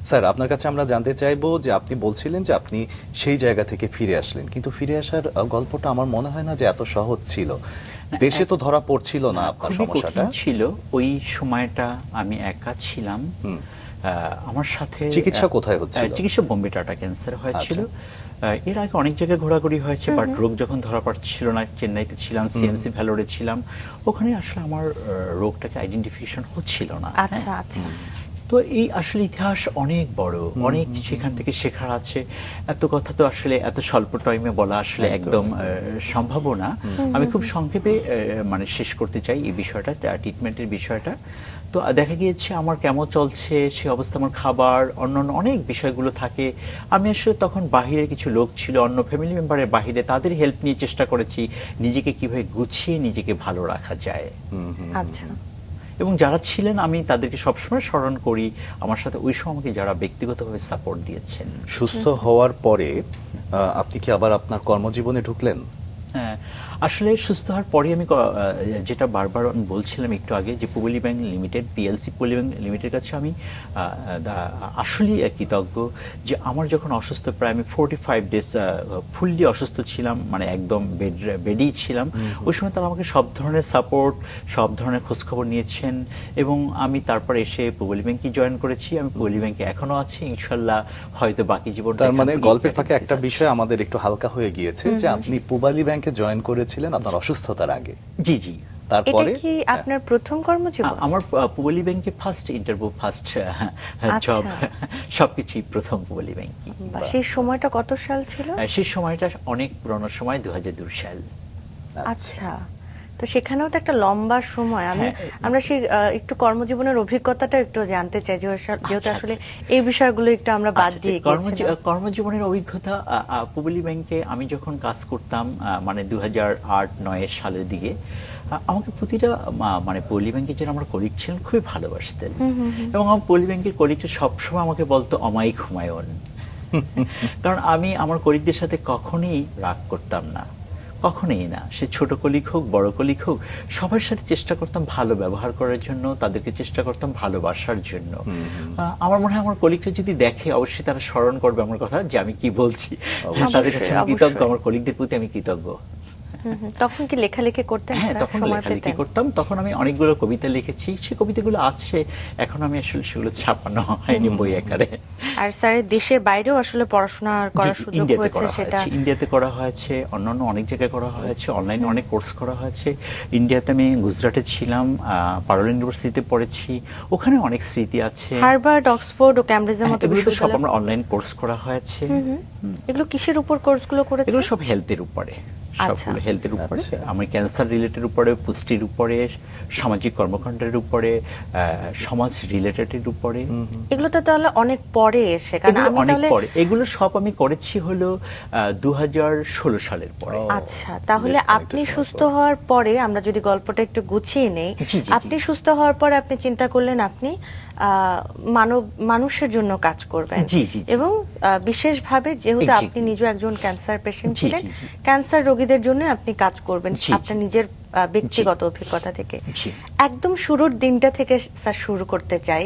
স্যার, আপনার কাছে আমরা জানতে চাইবো যে আপনি বলছিলেন যে আপনি সেই জায়গা থেকে ফিরে আসলেন, কিন্তু ফিরে আসার গল্পটা আমার মনে হয় না যে এত সহজ ছিল। দেশে তো ধরা পড়ছিল না আপনার খুবই সমস্যাটা। কঠিন ছিল ওই সময়টা, আমি একা ছিলাম। আমার সাথে চিকিৎসা কোথায় হচ্ছিল? চিকিৎসা বোম্বে টাটা ক্যান্সার হয়েছিল। এর আগে অনেক জায়গায় ঘোরাঘুরি হয়েছে, বাট রোগ যখন ধরা পড়ছিল না, চেন্নাইতে ছিলাম, সিএমসি ভ্যালোরে ছিলাম, ওখানে আসলে আমার রোগটাকে আইডেন্টিফিকেশন হচ্ছিল না। আচ্ছা, আচ্ছা। তো এই আসলে ইতিহাস অনেক বড়, অনেক সেখান থেকে শেখার আছে। এত কথা তো আসলে এত স্বল্প টাইমে বলা আসলে একদম সম্ভব না। আমি খুব সংক্ষেপে মানে শেষ করতে চাই এই বিষয়টা, ট্রিটমেন্টের বিষয়টা। তো দেখা গিয়েছে আমার কেমন চলছে সে অবস্থা, আমার খাবার অন্যান্য অনেক বিষয়গুলো থাকে। আমি আসলে তখন বাহিরে কিছু লোক ছিল, অন্য ফ্যামিলি মেম্বারের বাহিরে, তাদের হেল্প নিয়ে চেষ্টা করেছি নিজেকে কিভাবে গুছিয়ে নিজেকে ভালো রাখা যায়। আচ্ছা। এবং যারা ছিলেন আমি তাদেরকে সবসময় স্মরণ করি, আমার সাথে ওই সময় আমাকে যারা ব্যক্তিগতভাবে সাপোর্ট দিয়েছেন। সুস্থ হওয়ার পরে আপনি কি আবার আপনার কর্মজীবনে ঢুকলেন? হ্যাঁ, আসলে সুস্থ হওয়ার পরে আমি যেটা বারবার আমি বলছিলাম একটু আগে, যে Pubali bank limited, PLC Pubali bank লিমিটেডের কাছে আমি আসলেই কৃতজ্ঞ যে আমার যখন অসুস্থ, প্রায় আমি 45 ডেজ ফুললি অসুস্থ ছিলাম, মানে একদম বেডেই ছিলাম। ওই সময় তারা আমাকে সব ধরনের সাপোর্ট, সব ধরনের খোঁজখবর নিয়েছেন এবং আমি তারপর এসে পুবলি ব্যাংকে জয়েন করেছি। আমি পুবলি ব্যাংকে এখনো আছি, ইনশাল্লাহ হয়তো বাকি জীবনটা। তার মানে গল্পের ফাঁকে একটা বিষয় আমাদের একটু হালকা হয়ে গিয়েছে যে আপনি পুবালি ব্যাংকে জয়েন করেছিলেন আপনার অসুস্থতার আগে। জি জি। তারপরে এটা কি আপনার প্রথম কর্মজীবন? আমার পুবলি ব্যাংকে ফার্স্ট ইন্টারভিউ, ফার্স্ট জব, সবকিছুই প্রথম পুবলি ব্যাংকে। সেই সময়টা কত সাল ছিল? সেই সময়টা অনেক পুরনো সময়, 2002 সাল। আচ্ছা, তো সেখানেও তো একটা লম্বা সময়। আমরা সেই একটু কর্মজীবনের অভিজ্ঞতাটা একটু জানতে চাই, যেহেতু আসলে এই বিষয়গুলো একটু আমরা বাদ দিয়ে গিয়েছিলাম। কর্মজীবনের অভিজ্ঞতা, পুবলি ব্যাংকে আমি যখন কাজ করতাম মানে 2008-9 সালের দিকে, আমাকে প্রতিটা মানে পুবলি ব্যাংকে যারা আমার কলিগ ছিলেন খুবই ভালোবাসতেন এবং আমার পুবলি ব্যাংকের কলিগটা সবসময় আমাকে বলতো অমায়িক হুমায়ুন। কারণ আমি আমার কলিগদের সাথে কখনোই রাগ করতাম না, কখনোই না। সে ছোট কলিগ হোক, বড় কলিগ হোক, সবার সাথে চেষ্টা করতাম ভালো ব্যবহার করার জন্য, তাদেরকে চেষ্টা করতাম ভালোবাসার জন্য। আমার মনে হয় আমার কলিগরা যদি দেখে অবশ্যই তারা স্মরণ করবে আমার কথা, যে আমি কি বলছি। তাদের কাছে আমি কৃতজ্ঞ, আমার কলিগদের প্রতি আমি কৃতজ্ঞ। তখন কি লেখালেখি করতেন? হ্যাঁ, তখন লেখালেখি করতাম। তখন আমি অনেকগুলো কবিতা লিখেছি, সেই কবিতাগুলো আছে, এখন আমি আসলে সেগুলো ছাপানো হয়নি বই আকারে। আর স্যার দেশের বাইরেও আসলে পড়াশোনা করার সুযোগ হয়েছে? সেটা ইন্ডিয়াতে করা হয়েছে, অন্যান্য অনেক জায়গায় করা হয়েছে, অনলাইনে অনেক কোর্স করা হয়েছে। ইন্ডিয়াতে আমি গুজরাটে ছিলাম, পারোল ইউনিভার্সিটিতে পড়েছি, ওখানে অনেক স্মৃতি আছে। হার্ভার্ড, অক্সফোর্ড ও ক্যামব্রিজের মতো এগুলো সব আমরা অনলাইন কোর্স করা হয়েছে। এগুলো কিসের উপর কোর্সগুলো করেছেন? এগুলো সব হেলথের উপরে, সবগুলো হেলথের উপরে। আমি ক্যান্সার রিলেটেড উপরে, পুষ্টির উপরে, সামাজিক কর্মকাণ্ডের উপরে, সমাজ রিলেটেডের উপরে। এগুলো তো তাহলে অনেক পরে এসে, কারণ আমি তাহলে এগুলো সব আমি করেছি হলো 2016 সালের পরে। আচ্ছা, তাহলে আপনি সুস্থ হওয়ার পরে আমরা যদি গল্পটা একটু গুছিয়ে নেই, আপনি সুস্থ হওয়ার পরে আপনি চিন্তা করলেন আপনি মানুষের জন্য কাজ করবেন এবং বিশেষভাবে যেহেতু আপনি নিজে একজন ক্যান্সার পেশেন্ট ছিলেন, ক্যান্সার রোগীদের জন্য আপনি কাজ করবেন আপনার নিজের ব্যক্তিগত অভিজ্ঞতা থেকে। একদম শুরুর দিনটা থেকে স্যার শুরু করতে চাই,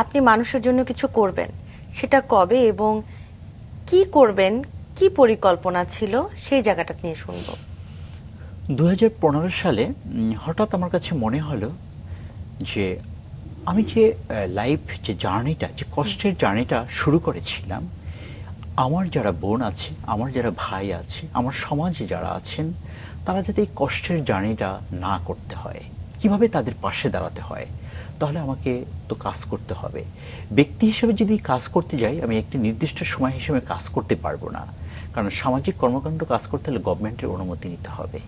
আপনি মানুষের জন্য কিছু করবেন, সেটা কবে এবং কি করবেন, কি পরিকল্পনা ছিল, সেই জায়গাটা নিয়ে শুনবো। 2015 সালে হঠাৎ আমার কাছে মনে হলো যে আমি যে লাইফ, যে জার্নিটা, যে কষ্টের জার্নিটা শুরু করেছিলাম, আমার যারা বোন আছে, আমার যারা ভাই আছে, আমার সমাজে যারা আছেন, তারা যাতে এই কষ্টের জার্নিটা না করতে হয়, কিভাবে তাদের পাশে দাঁড়াতে হয়, তাহলে আমাকে তো কাজ করতে হবে। ব্যক্তি হিসেবে যদি কাজ করতে যাই, আমি একটি নির্দিষ্ট সময় হিসেবে কাজ করতে পারবো না, কারণ সামাজিক কর্মকাণ্ড কাজ করতে হলে গভর্নমেন্টের অনুমতি নিতে হবে।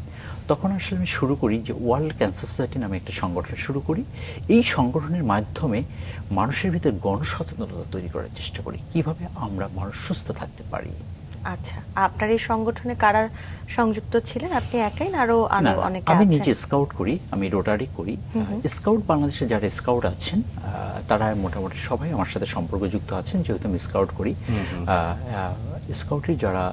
তখন আসলে আমি শুরু করি যে ওয়ার্ল্ড ক্যান্সার সোসাইটি নামে একটা সংগঠন শুরু করি। এই সংগঠনের মাধ্যমে মানুষের ভিতরে গণসচেতনতা তৈরি করার চেষ্টা করি, কিভাবে আমরা মানুষ সুস্থ থাকতে পারি। আচ্ছা, আপনার এই সংগঠনে কারা সংযুক্ত ছিলেন? আপনি একাই না আরো অনেকে আছেন? আমি নিজে স্কাউট করি, আমি রোটারি করি। স্কাউট বাংলাদেশে যারা স্কাউট আছেন তারা মোটামুটি সবাই আমার সাথে সম্পর্কযুক্ত আছেন, যেহেতু আমি স্কাউট করি। স্কাউটের যারা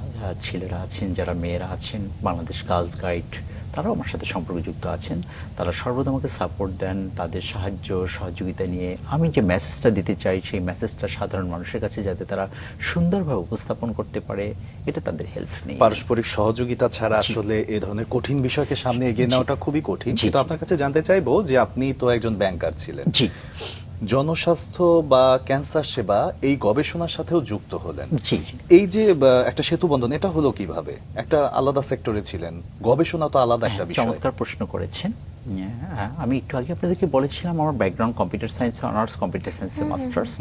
ছেলেরা আছেন, যারা মেয়েরা আছেন, বাংলাদেশ গার্লস গাইড, তারাও আমার সাথে সম্পর্কযুক্ত আছেন। তারা সর্বদা আমাকে সাপোর্ট দেন, তাদের সাহায্য সহযোগিতা নিয়ে আমি যে মেসেজটা দিতে চাই, সেই মেসেজটা সাধারণ মানুষের কাছে যাতে তারা সুন্দরভাবে উপস্থাপন করতে পারে, এটা তাদের হেল্প নেই। পারস্পরিক সহযোগিতা ছাড়া আসলে এই ধরনের কঠিন বিষয়কে সামনে এগিয়ে নেওয়াটা খুবই কঠিন। কিন্তু আপনার কাছে জানতে চাইবো যে আপনি তো একজন ব্যাংকার ছিলেন, জি, জনস্বাস্থ্য বা ক্যান্সার সেবা এই গবেষণার সাথেও যুক্ত হলেন। জি, এই যে একটা সেতু বন্ধন, এটা হলো কিভাবে? একটা আলাদা সেক্টরে ছিলেন, গবেষণা তো আলাদা একটা বিষয়। চমৎকার প্রশ্ন করেছেন। আমি একটু আগে আপনাদেরকে বলেছিলাম আমার background computer science, honours computer সায়েন্সে মাস্টার্স।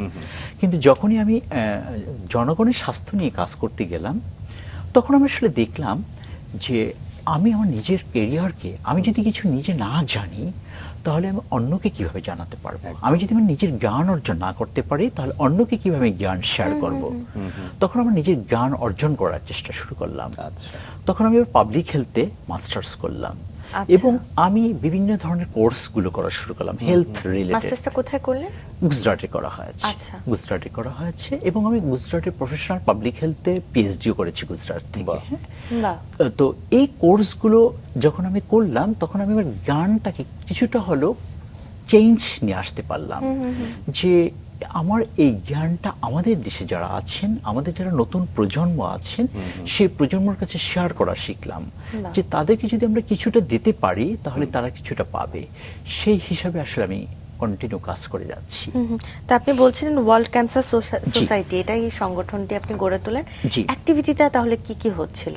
কিন্তু যখনই আমি জনগণের স্বাস্থ্য নিয়ে কাজ করতে গেলাম, তখন আমি আসলে দেখলাম যে আমি আমার নিজের কেরিয়ারকে আমি যদি কিছু নিজে না জানি, তাহলে আমি অন্যকে কিভাবে জানাতে পারবো? আমি যদি আমার নিজের জ্ঞান অর্জন না করতে পারি, তাহলে অন্যকে কিভাবে জ্ঞান শেয়ার করব? তখন আমার নিজের জ্ঞান অর্জন করার চেষ্টা শুরু করলাম। তখন আমি পাবলিক হেলথে মাস্টার্স করলাম এবং আমি বিভিন্ন ধরনের কোর্সগুলো করা শুরু করলাম হেলথ রিলেটেড। মাস্টার্সটা কোথায় করলেন? গুজরাটে করা হয়েছে। আচ্ছা। গুজরাটে করা হয়েছে এবং আমি গুজরাটের প্রফেশনাল পাবলিক হেলথে পিএইচডিও করেছি গুজরাট থেকে। বাহ। তো এই কোর্সগুলো যখন আমি করলাম, তখন আমি আমার জ্ঞানটাকে কিছুটা হলো চেঞ্জ নিয়ে আসতে পারলাম, যে আমার এই জ্ঞানটা আমাদের দেশে যারা আছেন, আমাদের যারা নতুন প্রজন্ম আছেন, সেই প্রজন্মের কাছে শেয়ার করা শিখলাম, যে তাদেরকে যদি আমরা কিছুটা দিতে পারি তাহলে তারা কিছুটা পাবে। সেই হিসাবে আসলে আমি কন্টিনিউ কাজ করে যাচ্ছি। তা আপনি বলছিলেন ওয়ার্ল্ড ক্যান্সার সোসাইটি, এটাই সংগঠনটি আপনি গড়ে তোলেন। অ্যাক্টিভিটিটা তাহলে কি কি হচ্ছিল?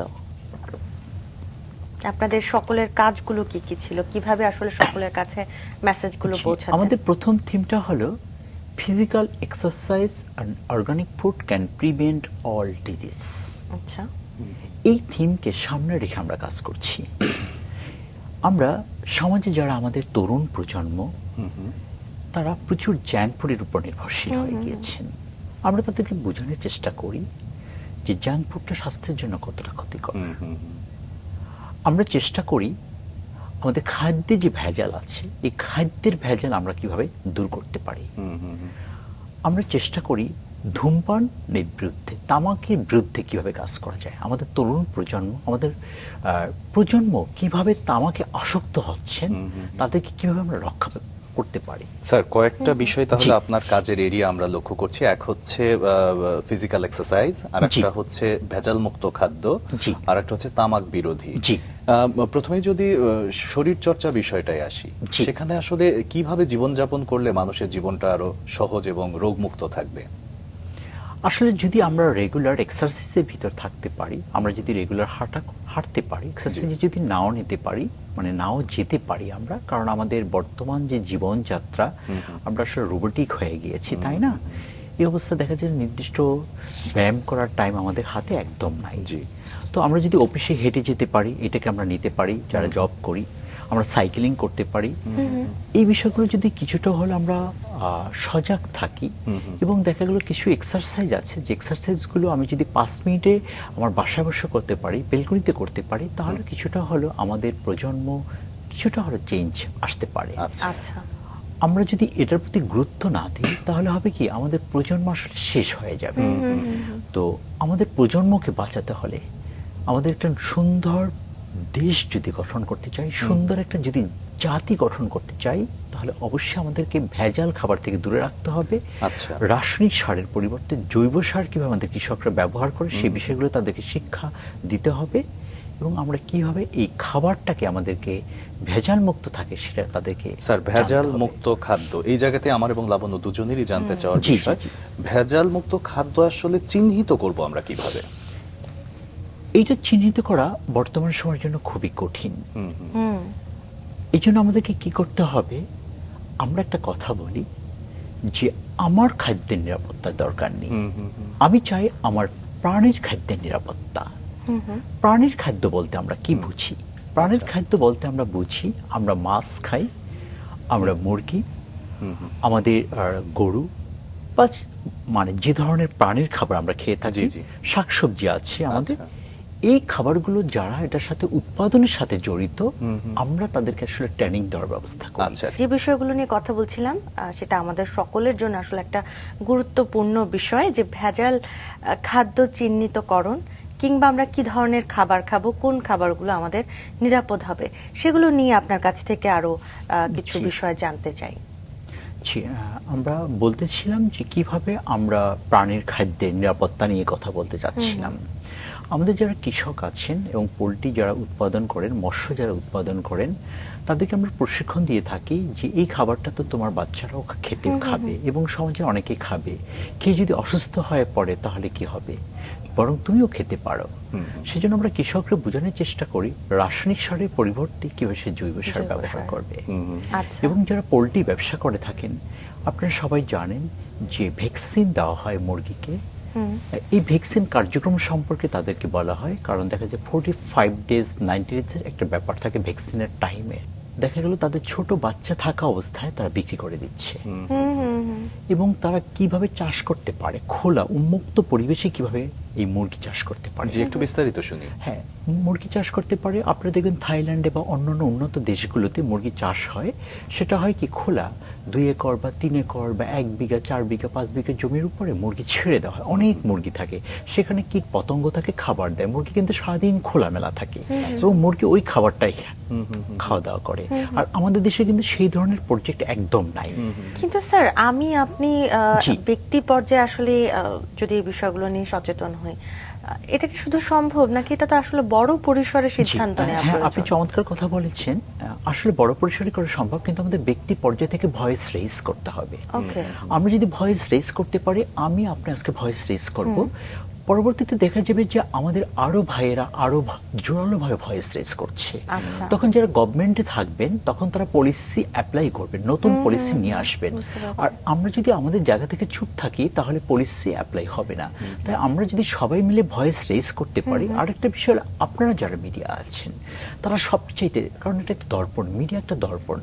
আপনাদের সকলের কাজগুলো কি কি ছিল? কিভাবে আসলে সকলের কাছে মেসেজগুলো পৌঁছাতেন? আমাদের প্রথম থিমটা হলো physical exercise and organic food can prevent all disease. আচ্ছা। এই থিমকে সামনে রেখে আমরা কাজ করছি। আমরা সমাজে যারা আমাদের তরুণ প্রজন্ম, তারা প্রচুর জাঙ্ক ফুডের উপর নির্ভরশীল হয়ে গিয়েছেন। আমরা তাদেরকে বোঝানোর চেষ্টা করি যে জাঙ্ক ফুডটা স্বাস্থ্যের জন্য কতটা ক্ষতিকর। আমরা চেষ্টা করি আমাদের খাদ্যে যে ভেজাল আছে, এই খাদ্যের ভেজাল আমরা কিভাবে দূর করতে পারি। আমরা চেষ্টা করি ধূমপানের বিরুদ্ধে, তামাকের বিরুদ্ধে কিভাবে কাজ করা যায়। আমাদের তরুণ প্রজন্ম, আমাদের প্রজন্ম কিভাবে তামাকে আসক্ত হচ্ছেন, তাদেরকে কিভাবে আমরা রক্ষা করতে পারি। স্যার, কয়েকটা বিষয় তাহলে আপনার কাজের এরিয়া আমরা লক্ষ্য করছি। এক হচ্ছে ফিজিক্যাল এক্সারসাইজ, আর একটা হচ্ছে ভেজাল মুক্ত খাদ্য, আর একটা হচ্ছে তামাক বিরোধী। প্রথমে যদি শরীর চর্চা বিষয়টায় আসি, সেখানে আসলে কিভাবে জীবনযাপন করলে মানুষের জীবনটা আরো সহজ এবং রোগমুক্ত থাকবে? আসলে যদি আমরা রেগুলার এক্সারসাইজের ভিতর থাকতে পারি, আমরা যদি রেগুলার হাঁটতে পারি, এক্সারসাইজে যদি নাও নিতে পারি, মানে নাও যেতে পারি আমরা, কারণ আমাদের বর্তমান যে জীবনযাত্রা, আমরা আসলে রোবোটিক হয়ে গিয়েছি, তাই না? এই অবস্থা দেখা যায় নির্দিষ্ট ব্যায়াম করার টাইম আমাদের হাতে একদম নাই। তো আমরা যদি অফিসে হেঁটে যেতে পারি, এটাকে আমরা নিতে পারি। যারা জব করি, আমরা সাইকেলিং করতে পারি। এই বিষয়গুলো যদি কিছুটা হলে আমরা সজাগ থাকি, এবং দেখা গেল কিছু এক্সারসাইজ আছে, যে এক্সারসাইজগুলো আমি যদি 5 মিনিটে আমার বাসায় বসে করতে পারি, বেলকনিতে করতে পারি, তাহলে কিছুটা হলো আমাদের প্রজন্ম কিছুটা হলো চেঞ্জ আসতে পারে। আচ্ছা। আমরা যদি এটার প্রতি গুরুত্ব না দিই, তাহলে হবে কি, আমাদের প্রজন্ম আসলে শেষ হয়ে যাবে। তো আমাদের প্রজন্মকে বাঁচাতে হলে, আমাদের একটা সুন্দর দেশ যদি গঠন করতে চাই, সুন্দর একটা যদি জাতি গঠন করতে চাই, তাহলে অবশ্যই আমাদেরকে ভেজাল খাবার থেকে দূরে রাখতে হবে। রাসায়নিক সারের পরিবর্তে জৈব সার কিভাবে আমাদের কৃষকরা ব্যবহার করে, সেই বিষয়গুলো তাদেরকে শিক্ষা দিতে হবে, এবং আমরা কিভাবে এই খাবারটাকে আমাদেরকে ভেজাল মুক্ত থাকে সেটা তাদেরকে। স্যার, ভেজাল মুক্ত খাদ্য, এই জায়গাতে আমার এবং লাবণ্য দুজনেরই জানতে চাওয়ার বিষয়। ভেজাল মুক্ত খাদ্য আসলে চিহ্নিত করব আমরা কিভাবে? এইটা চিহ্নিত করা বর্তমান সময়ের জন্য খুবই কঠিন। এই জন্য আমাদেরকে কি করতে হবে, আমরা একটা কথা বলি যে আমার খাদ্যের নিরাপত্তার দরকার নেই, আমি চাই আমার প্রাণীর খাদ্যের নিরাপত্তা। প্রাণীর খাদ্য বলতে আমরা কি বুঝি? প্রাণীর খাদ্য বলতে আমরা বুঝি, আমরা মাছ খাই, আমরা মুরগি, আমাদের গরু, বা মানে যে ধরনের প্রাণীর খাবার আমরা খেয়ে থাকি, শাকসবজি আছে আমাদের, এই খাবারগুলো যারা এটার সাথে উৎপাদনের সাথে জড়িত, আমরা তাদেরকে আসলে ট্রেনিং দেওয়ার ব্যবস্থা করি। যে বিষয়গুলো নিয়ে কথা বলছিলাম, সেটা আমাদের সকলের জন্য আসলে একটা গুরুত্বপূর্ণ বিষয়, যে ভেজাল খাদ্য চিহ্নিতকরণ, কিংবা আমরা কি ধরনের খাবার খাবো, কোন খাবারগুলো আমাদের নিরাপদ হবে, সেগুলো নিয়ে আপনার কাছ থেকে আরো কিছু বিষয় জানতে চাই। আমরা বলতেছিলাম যে কিভাবে আমরা প্রাণীর খাদ্যের নিরাপত্তা নিয়ে কথা বলতে চাচ্ছিলাম। আমাদের যারা কৃষক আছেন এবং পোলট্রি যারা উৎপাদন করেন, মৎস্য যারা উৎপাদন করেন, তাদেরকে আমরা প্রশিক্ষণ দিয়ে থাকি যে এই খাবারটা তো তোমার বাচ্চারাও খেতে খাবে এবং সমাজে অনেকে খাবে, কেউ যদি অসুস্থ হয়ে পড়ে তাহলে কি হবে। বরং তুমিও খেতে পারো। সেজন্য আমরা কৃষকরা বোঝানোর চেষ্টা করি রাসায়নিক সারের পরিবর্তে কিভাবে সে জৈব সার ব্যবহার করবে। আচ্ছা। এবং যারা পোলট্রি ব্যবসা করে থাকেন, আপনারা সবাই জানেন যে ভ্যাকসিন দেওয়া হয় মুরগিকে। এই ভ্যাকসিন কার্যক্রম সম্পর্কে তাদেরকে বলা হয়, কারণ দেখা যায় 45 ডেজ 90 ডেজের একটা ব্যাপার থাকে ভ্যাকসিনের টাইমে। দেখা গেল তাদের ছোট বাচ্চা থাকা অবস্থায় তারা বিক্রি করে দিচ্ছে। এবং তারা কিভাবে চাষ করতে পারে, খোলা উন্মুক্ত পরিবেশে কিভাবে এই মুরগি চাষ করতে পারে। জি, একটু বিস্তারিত শুনি। হ্যাঁ, মুরগি চাষ করতে পারে। আপনারা দেখবেন থাইল্যান্ডে বা অন্যান্য উন্নত দেশগুলোতে মুরগি চাষ হয়, সেটা হয় কি খোলা 2 একর বা 3 একর বা 1 বিঘা 4 বিঘা 5 বিঘা জমির উপরে মুরগি ছেড়ে দেওয়া হয়। অনেক মুরগি থাকে সেখানে, কীট পতঙ্গ থাকে, খাবার দেয়। মুরগি কিন্তু সারাদিন খোলামেলা থাকে এবং মুরগি ওই খাবারটাই খাওয়া দাওয়া করে। আর আমাদের দেশে কিন্তু সেই ধরনের প্রজেক্ট একদম নাই। কিন্তু স্যার আপনি জি। ব্যক্তি পর্যায়ে আসলে যদি এই বিষয়গুলো নিয়ে সচেতন হই, এটা কি শুধু সম্ভব নাকি এটা তো আসলে বড় পরিসরে সিদ্ধান্ত নেওয়া হ্যাঁ, প্রয়োজন? আপনি চমৎকার কথা বলেছেন। আসলে বড় পরিসরে করা সম্ভব, কিন্তু আমাদের ব্যক্তি পর্যায় থেকে ভয়েস রেজ করতে হবে। ওকে। আমরা যদি ভয়েস রেজ করতে পারি, আমি আপনি আজকে ভয়েস রেজ করব, পরবর্তীতে দেখা যাবে যে আমাদের আরো ভাইয়েরা আরো জোরালোভাবে ভয়েস রেজ করছে। আচ্ছা। তখন যারা গভর্নমেন্টে থাকবেন তখন তারা পলিসি অ্যাপ্লাই করবেন, নতুন পলিসি নিয়ে আসবেন। আর আমরা যদি আমাদের জায়গা থেকে চুপ থাকি তাহলে পলিসি অ্যাপ্লাই হবে না। তাই আমরা যদি সবাই মিলে ভয়েস রেজ করতে পারি। আরেকটা বিষয় হলো, আপনারা যারা মিডিয়া আছেন তারা সবচাইতে, কারণ এটা একটা দর্পণ, মিডিয়া একটা দর্পণ।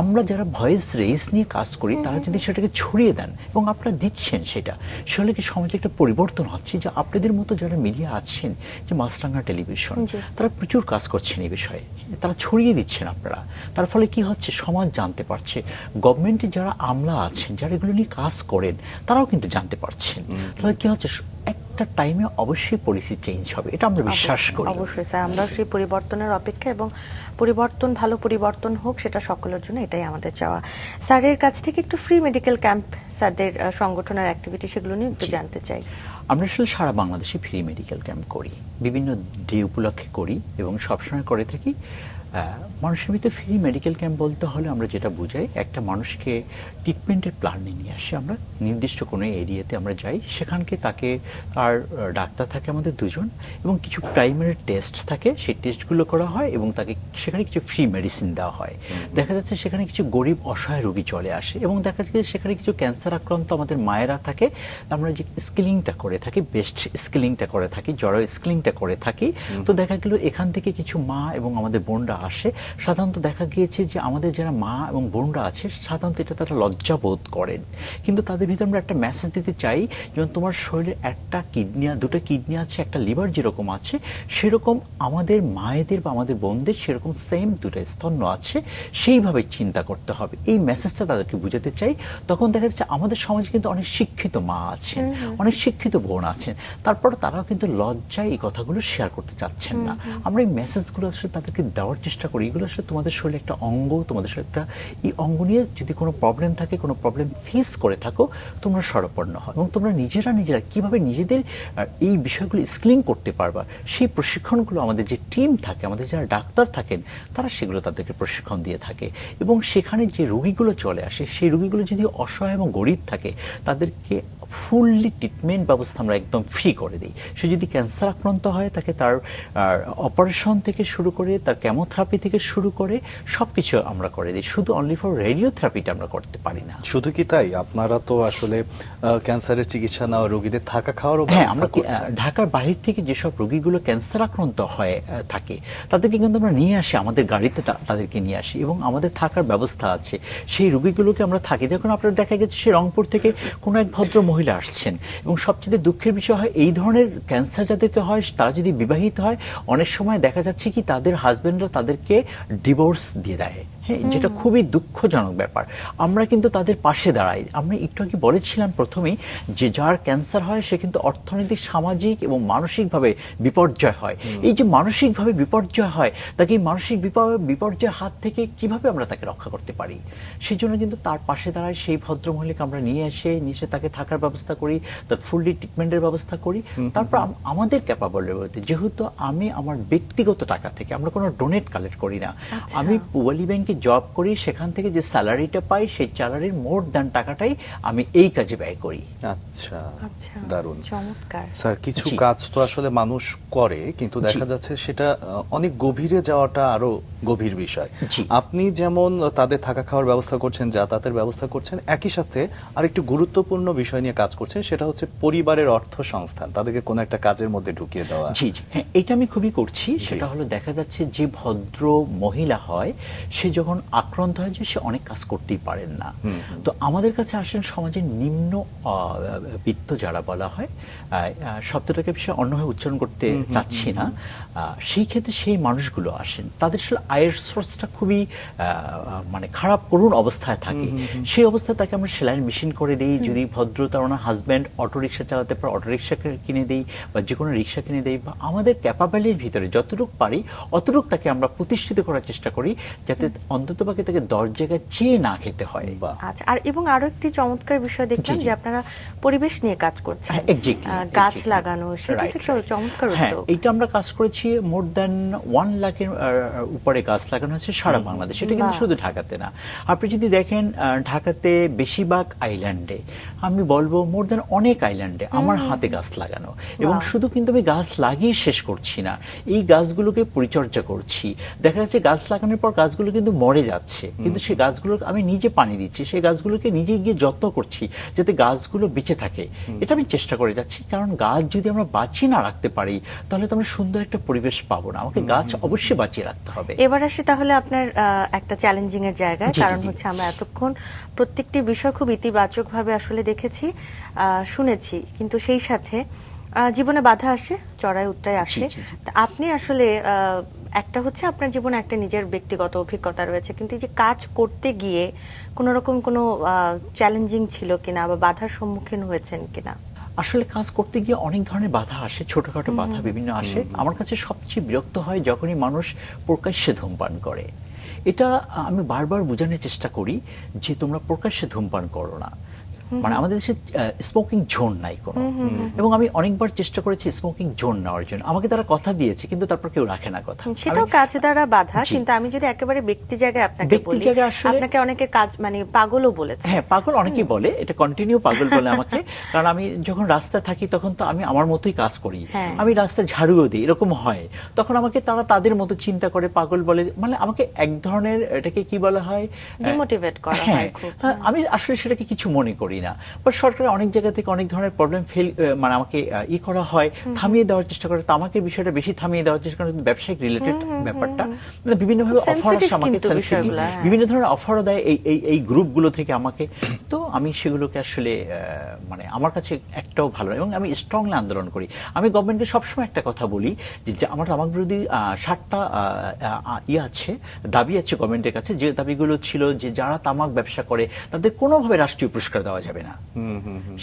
আমরা যারা ভয়েস রেজ নিয়ে কাজ করি তারা যদি সেটাকে ছড়িয়ে দেন এবং আপনারা দিচ্ছেন সেটা, সেহলে কি সমাজে একটা পরিবর্তন হচ্ছে। যে আপনাদের মতো যারা মিডিয়া আছেন, যে মাছরাঙা টেলিভিশন, তারা প্রচুর কাজ করছেন এই বিষয়ে, তারা ছড়িয়ে দিচ্ছেন আপনারা। তার ফলে কি হচ্ছে, সমাজ জানতে পারছে। গভর্নমেন্টে যারা আমলা আছেন, যারা এগুলো নিয়ে কাজ করেন, তারাও কিন্তু জানতে পারছেন। তাহলে কি হচ্ছে, একটা টাইমে অবশ্যই পলিসি চেঞ্জ হবে, এটা আমরা বিশ্বাস করি। অবশ্যই স্যার, আমরা সেই পরিবর্তনের অপেক্ষা, এবং পরিবর্তন ভালো পরিবর্তন হোক সেটা সকলের জন্য, এটাই আমাদের চাওয়া। স্যারের কাছ থেকে একটু ফ্রি মেডিকেল ক্যাম্প, স্যারদের সংগঠনের অ্যাক্টিভিটি, সেগুলো নিয়ে একটু জানতে চাই। আমরা আসলে সারা বাংলাদেশে ফ্রি মেডিকেল ক্যাম্প করি, বিভিন্ন ডে উপলক্ষে করি এবং সবসময় করে থাকি। মানুষের ভিতরে ফ্রি মেডিকেল ক্যাম্প বলতে হলে আমরা যেটা বুঝাই, একটা মানুষকে ট্রিটমেন্টের প্ল্যান নিয়ে আসি আমরা, নির্দিষ্ট কোনো এরিয়াতে আমরা যাই, সেখানকে তাকে, তার ডাক্তার থাকে আমাদের 2 জন, এবং কিছু প্রাইমারি টেস্ট থাকে, সেই টেস্টগুলো করা হয় এবং তাকে সেখানে কিছু ফ্রি মেডিসিন দেওয়া হয়। দেখা যাচ্ছে সেখানে কিছু গরিব অসহায় রোগী চলে আসে এবং দেখা যাচ্ছে সেখানে কিছু ক্যান্সার আক্রান্ত আমাদের মায়েরা থাকে। আমরা যে স্কিলিংটা করে থাকি, বেস্ট স্কিলিংটা করে থাকি, জড়ো স্কিলিংটা করে থাকি। তো দেখা গেল এখান থেকে কিছু মা এবং আমাদের বোনরা আসে। সাধারণত দেখা গিয়েছে যে আমাদের যারা মা এবং বোনরা আছে, সাধারণত এটা তারা লজ্জা বোধ করেন, কিন্তু তাদের ভিতরে আমরা একটা মেসেজ দিতে চাই, যেমন তোমার শরীরে একটা কিডনি, 2টা কিডনি আছে, একটা লিভার যেরকম আছে, সেরকম আমাদের মায়েদের বা আমাদের বোনদের সেরকম সেম 2টা স্তন্য আছে, সেইভাবে চিন্তা করতে হবে। এই মেসেজটা তাদেরকে বুঝাতে চাই। তখন দেখা যাচ্ছে আমাদের সমাজে কিন্তু অনেক শিক্ষিত মা আছেন, অনেক শিক্ষিত বোন আছেন, তারপর তারাও কিন্তু লজ্জায় এই কথাগুলো শেয়ার করতে চাচ্ছেন না। আমরা এই মেসেজগুলো আসলে তাদেরকে দেওয়ার চেষ্টা করি। এগুলো আসলে তোমাদের শরীরে একটা অঙ্গ, তোমাদের শরীরে একটা, এই অঙ্গ নিয়ে যদি কোনো প্রবলেম থাকে, কোনো প্রবলেম ফেস করে থাকো, তোমরা শরণাপন্ন হও এবং তোমরা নিজেরা কিভাবে নিজেদের এই বিষয়গুলো স্ক্রিনিং করতে পারবা, সেই প্রশিক্ষণগুলো আমাদের যে টিম থাকে, আমাদের যারা ডাক্তার থাকেন, তারা সেগুলো তাদেরকে প্রশিক্ষণ দিয়ে থাকে। এবং সেখানে যে রোগীগুলো চলে আসে, সেই রোগীগুলো যদি অসহায় এবং গরিব থাকে, তাদেরকে ফুললি ট্রিটমেন্ট ব্যবস্থা আমরা একদম ফ্রি করে দিই। সে যদি ক্যান্সার আক্রান্ত হয়, তাকে তার অপারেশন থেকে শুরু করে, তার কেমোথেরাপি থেকে শুরু করে সব কিছু আমরা করে দিই। শুধু অনলি ফর রেডিওথেরাপিটা আমরা করতে পারি না। শুধু কি তাই, আপনারা তো আসলে ক্যান্সারের চিকিৎসা নেওয়া রোগীদের থাকা খাওয়ারও হ্যাঁ, ব্যবস্থা আমরা করছেন। ঢাকার বাহির থেকে যেসব রোগীগুলো ক্যান্সার আক্রান্ত হয়ে থাকে, তাদেরকে কিন্তু আমরা নিয়ে আসি, আমাদের গাড়িতে তাদেরকে নিয়ে আসি এবং আমাদের থাকার ব্যবস্থা আছে। সেই রোগীগুলোকে আমরা থাকি। দেখুন, আপনার দেখা গেছে সে রংপুর থেকে কোনো এক ভদ্র মহিলা আসছেন, এবং সবচেয়ে দুঃখের বিষয় হয়, এই ধরনের ক্যান্সার যাদেরকে হয়, তারা যদি বিবাহিত হয়, অনেক সময় দেখা যাচ্ছে কি তাদের হাজবেন্ডরা তাদেরকে ডিভোর্স দিয়ে দেয়। হ্যাঁ, যেটা খুবই দুঃখজনক ব্যাপার। আমরা কিন্তু তাদের পাশে দাঁড়াই। আমরা একটু আগে বলেছিলাম প্রথমেই যে যার ক্যান্সার হয় সে কিন্তু অর্থনৈতিক, সামাজিক এবং মানসিকভাবে বিপর্যয় হয়। এই যে মানসিকভাবে বিপর্যয় হয়, তাকে এই মানসিক বিপর্যয়ের হাত থেকে কিভাবে আমরা তাকে রক্ষা করতে পারি, সেই জন্য কিন্তু তার পাশে দাঁড়ায়। সেই ভদ্রমহিলাকে আমরা নিয়ে এসে তাকে থাকার ব্যবস্থা ব্যবস্থা করি, তার ফুললি ট্রিটমেন্টের ব্যবস্থা করি। তারপর আমাদের ক্যাপাবলের মধ্যে, যেহেতু আমি আমার ব্যক্তিগত টাকা থেকে, আমরা কোনো ডোনেট কালেক্ট করি না, আমি পূবালী ব্যাংকে জব করি, সেখান থেকে যে স্যালারিটা পাই সেই স্যালারির মোর দ্যান টাকাটাই আমি এই কাজে ব্যয় করি। আচ্ছা, আচ্ছা, দারুণ। চমৎকার। স্যার, কিছু কাজ তো আসলে মানুষ করে, কিন্তু দেখা যাচ্ছে সেটা অনেক গভীরে যাওয়াটা আরো গভীর বিষয়। আপনি যেমন তাদের থাকা খাওয়ার ব্যবস্থা করছেন, যাতায়াতের ব্যবস্থা করছেন, একই সাথে আরেকটু গুরুত্বপূর্ণ বিষয় নিয়ে কাজ করছেন, সেটা হচ্ছে পরিবারের অর্থ সংস্থান, তাদেরকে কোনো একটা কাজের মধ্যে ঢুকিয়ে দেওয়া। জি জি, হ্যাঁ, এটা আমি খুবই করছি। সেটা হলো, দেখা যাচ্ছে যে ভদ্র মহিলা হয়, সে যখন আক্রান্ত হয় যে সে অনেক কাজ করতেই পারেন না, তো আমাদের কাছে আসেন সমাজের নিম্ন বিত্ত যারা বলা হয়, শব্দটাকে সে অন্যভাবে উচ্চারণ করতে চাচ্ছি না, সেই ক্ষেত্রে সেই মানুষগুলো আসেন, তাদের আসলে আয়ের সোর্সটা খুবই মানে খারাপ করুণ অবস্থায় থাকে। সেই অবস্থায় তাকে আমরা সেলাই মেশিন করে দিই, যদি ভদ্র তার ওনার হাজব্যান্ড অটোরিকশা চালাতে পারে অটোরিকশা কিনে দিই, বা যে কোনো রিক্সা কিনে দিই, বা আমাদের ক্যাপাবিলিটির ভিতরে যতটুকু পারি অতটুকু তাকে আমরা প্রতিষ্ঠিত করার চেষ্টা করি, যাতে অন্ততপক্ষে তাকে 10 জায়গায় চেয়ে না খেতে হয়। আচ্ছা, আর এবং আরো একটি চমৎকার বিষয় দেখলাম যে আপনারা পরিবেশ নিয়ে কাজ করছেন, গাছ লাগানো, সেটা তো চমৎকার উদ্যোগ। এইটা আমরা কাজ করেছি, মোর দ্যান 1 লাখের উপরে গাছ লাগানো হচ্ছে সারা বাংলাদেশ। এটা কিন্তু শুধু ঢাকাতে না, আপনি যদি দেখেন ঢাকাতে বেশিরভাগ আইল্যান্ডে, আমি বলবো মোর দ্যান অনেক আইল্যান্ডে আমার হাতে গাছ লাগানো, এবং শুধু কিন্তু আমি গাছ লাগিয়ে শেষ করছি না, এই গাছগুলোকে পরিচর্যা করছি। দেখা যাচ্ছে গাছ লাগানোর পর গাছগুলো কিন্তু মরে যাচ্ছে, কিন্তু সেই গাছগুলো আমি নিজে পানি দিচ্ছি, সেই গাছগুলোকে নিজে গিয়ে যত্ন করছি যাতে গাছগুলো বেঁচে থাকে। এটা আমি চেষ্টা করে যাচ্ছি, কারণ গাছ যদি আমরা বাঁচিয়ে না রাখতে পারি তাহলে তো আমরা সুন্দর একটা পরিবেশ পাবো না। আমাকে গাছ অবশ্যই বাঁচিয়ে রাখতে হবে। এবার আসি তাহলে আপনার একটা চ্যালেঞ্জিং এর জায়গায়, কারণ হচ্ছে আমরা এতক্ষণ প্রত্যেকটি বিষয় খুব ইতিবাচক ভাবে আসলে দেখেছি, শুনেছি, কিন্তু সেই সাথে জীবনে বাধা আসে, চড়াই উতরাই আসে। আপনি আসলে একটা হচ্ছে আপনার জীবনে একটা নিজের ব্যক্তিগত অভিজ্ঞতা রয়েছে, কিন্তু এই যে কাজ করতে গিয়ে কোনো রকম কোনো চ্যালেঞ্জিং ছিল কিনা, বা বাধার সম্মুখীন হয়েছেন কিনা? আসলে কাজ করতে গিয়ে অনেক ধরনের বাধা আসে, ছোটখাটো বাধা বিভিন্ন আসে। আমার কাছে সবচেয়ে বিরক্ত হয় যখনই মানুষ প্রকাশ্যে ধূমপান করে। এটা আমি বারবার বোঝানোর চেষ্টা করি যে তোমরা প্রকাশ্যে ধূমপান করো না, মানে আমাদের দেশে স্মোকিং জোন নাই কোনো, এবং আমি অনেকবার চেষ্টা করেছি স্মোকিং জোন নেওয়ার জন্য, আমাকে তারা কথা দিয়েছে কিন্তু তারপর কেউ রাখে না কথা। সেটাও কাজ দ্বারা বাধা, কিন্তু আমি যদি একেবারে ব্যক্তি জায়গায় আপনাকে বলি, আপনাকে অনেকে কাজ মানে পাগলও বলেছে। হ্যাঁ, পাগল অনেকেই বলে, এটা কন্টিনিউ পাগল বলে আমাকে, কারণ আমি যখন রাস্তায় থাকি তখন তো আমি আমার মতোই কাজ করি, আমি রাস্তায় ঝাড়ুও দিই, এরকম হয়, তখন আমাকে তারা তাদের মতো চিন্তা করে পাগল বলে, মানে আমাকে এক ধরনের এটাকে কি বলা হয়, ডিমোটিভেট করা হয় খুব। আমি আসলে সেটাকে কিছু মনে করি না, বাট সরকার অনেক জায়গা থেকে অনেক ধরনের প্রবলেম মানে আমাকে করা হয়, থামিয়ে দেওয়ার চেষ্টা করে, তো আমাকে বিষয়টা বেশি থামিয়ে দেওয়ার চেষ্টা করে, ব্যবসায়িক রিলেটেড ব্যাপারটা, মানে বিভিন্নভাবে অফার আসে আমাকে, বিভিন্ন ধরনের অফারও দেয় এই গ্রুপগুলো থেকে আমাকে, তো আমি সেগুলোকে আসলে মানে আমার কাছে একটাও ভালো না, এবং আমি স্ট্রংলি আন্দোলন করি। আমি গভর্নমেন্টকে সবসময় একটা কথা বলি যে আমার তামাক বিরোধী 7টা আছে, দাবি আছে গভর্নমেন্টের কাছে, যে দাবিগুলো ছিল যে যারা তামাক ব্যবসা করে তাদের কোনোভাবে রাষ্ট্রীয় পুরস্কার দেওয়া যাবে না।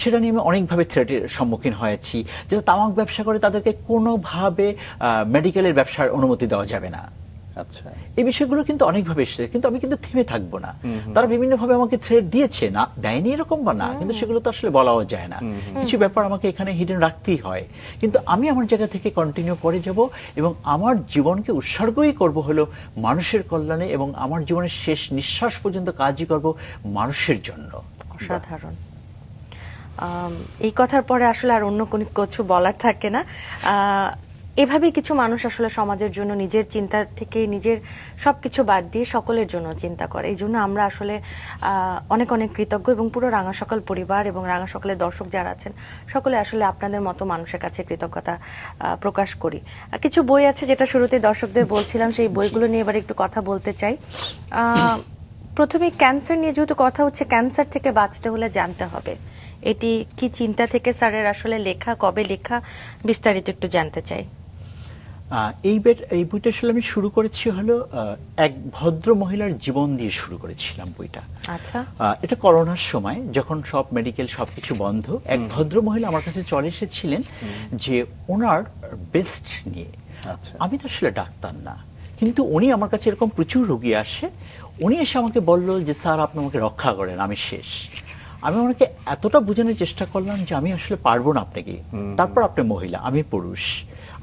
সেটা নিয়ে আমি অনেকভাবে থ্রেটের সম্মুখীন হয়েছি, যে তামাক ব্যবসা করে তাদেরকে কোনোভাবে মেডিকেলের ব্যবসার অনুমতি দেওয়া যাবে না। আচ্ছা, এই বিষয়গুলো কিন্তু অনেকভাবে এসেছে, কিন্তু আমি কিন্তু থেমে থাকবো না। তারা বিভিন্নভাবে আমাকে থ্রেট দিয়েছে, না দেয়নি এরকম বা না, কিন্তু সেগুলো তো আসলে বলাও যায় না, কিছু ব্যাপার আমাকে এখানে হিডেন রাখতেই হয়, কিন্তু আমি আমার জায়গা থেকে কন্টিনিউ করে যাব, এবং আমার জীবনকে উৎসর্গই করব হলো মানুষের কল্যাণে, এবং আমার জীবনের শেষ নিঃশ্বাস পর্যন্ত কাজই করব মানুষের জন্য। অসাধারণ। এই কথার পরে আসলে আর অন্য কোনো কিছু বলার থাকে না। এভাবে কিছু মানুষ আসলে সমাজের জন্য নিজের চিন্তা থেকে নিজের সবকিছু বাদ দিয়ে সকলের জন্য চিন্তা করে। এই জন্য আমরা আসলে অনেক অনেক কৃতজ্ঞ, এবং পুরো রাঙা সকাল পরিবার এবং রাঙা সকালের দর্শক যারা আছেন সকলে আসলে আপনাদের মতো মানুষের কাছে কৃতজ্ঞতা প্রকাশ করি। কিছু বই আছে যেটা শুরুতে দর্শকদের বলছিলাম, সেই বইগুলো নিয়ে এবার একটু কথা বলতে চাই। প্রথমে ক্যান্সার নিয়ে যেহেতু কথা হচ্ছে, ক্যান্সার থেকে বাঁচতে হলে জানতে হবে, এটি কি চিন্তা থেকে স্যারের আসলে লেখা, কবে লেখা, বিস্তারিত একটু জানতে চাই। এই বইটা আসলে আমি শুরু করেছি হলো এক ভদ্র মহিলার জীবন দিয়ে শুরু করেছিলাম বইটা। আচ্ছা, এটা করোনার সময় যখন সব মেডিকেল সবকিছু বন্ধ, এক ভদ্র মহিলা আমার কাছে চলে এসেছিলেন যে ওনার বেস্ট নিয়ে। আমি তো আসলে ডাক্তার না, কিন্তু উনি আমার কাছে এরকম প্রচুর রোগী আসে, উনি এসে আমাকে বলল যে স্যার আপনি আমাকে রক্ষা করেন, আমি শেষ। আমি ওনাকে এতটা বোঝানোর চেষ্টা করলাম যে আমি আসলে পারবো না আপনাকে, তারপর আপনি মহিলা, আমি পুরুষ,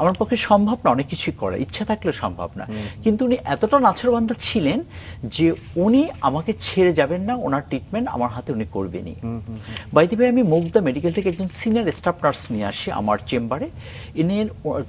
আমার পক্ষে সম্ভব না অনেক কিছুই করা, ইচ্ছা থাকলেও সম্ভব না। কিন্তু উনি এতটা নাছোড়বান্দা ছিলেন যে উনি আমাকে ছেড়ে যাবেন না, ওনার ট্রিটমেন্ট আমার হাতে উনি করবেনই। বাই দি ওয়ে, আমি মুগদা মেডিকেল থেকে একজন সিনিয়র স্টাফ নার্স নিয়ে আসি আমার চেম্বারে, এনে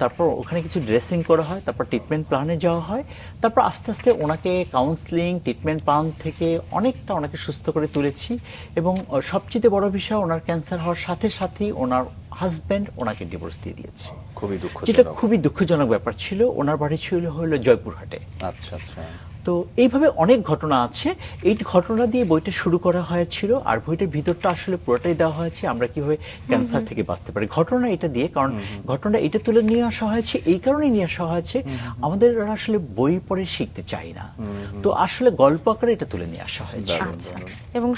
তারপর ওখানে কিছু ড্রেসিং করা হয়, তারপর ট্রিটমেন্ট প্ল্যানে যাওয়া হয়, তারপর আস্তে আস্তে ওনাকে কাউন্সিলিং, ট্রিটমেন্ট প্ল্যান থেকে অনেকটা ওনাকে সুস্থ করে তুলেছি। এবং সবচেয়ে বড় বিষয়, ওনার ক্যান্সার হওয়ার সাথে সাথেই ওনার হাজব্যান্ড ওনাকে ডিভোর্স দিয়ে দিয়েছে, খুবই যেটা দুঃখজনক। খুবই দুঃখজনক ব্যাপার ছিল। ওনার বাড়ি ছিল হলো জয়পুরহাটে। আচ্ছা আচ্ছা। তো এইভাবে অনেক ঘটনা আছে। এই ঘটনা দিয়ে বইটা শুরু করা হয়েছিল, আর বইটার ভিতরটা আসলে পুরোটাই দেওয়া হয়েছে আমরা কিভাবে ক্যান্সার থেকে বাঁচতে পারি। ঘটনা এটা দিয়ে, কারণ ঘটনা এটা তুলে নিয়ে আসা হয়েছে এই কারণেই নিয়ে আসা হয়েছে, আমাদের আসলে বই পড়ে শিখতে চাই না, তো আসলে গল্প আকারে এটা তুলে নিয়ে আসা হয়েছে। আচ্ছা, এবং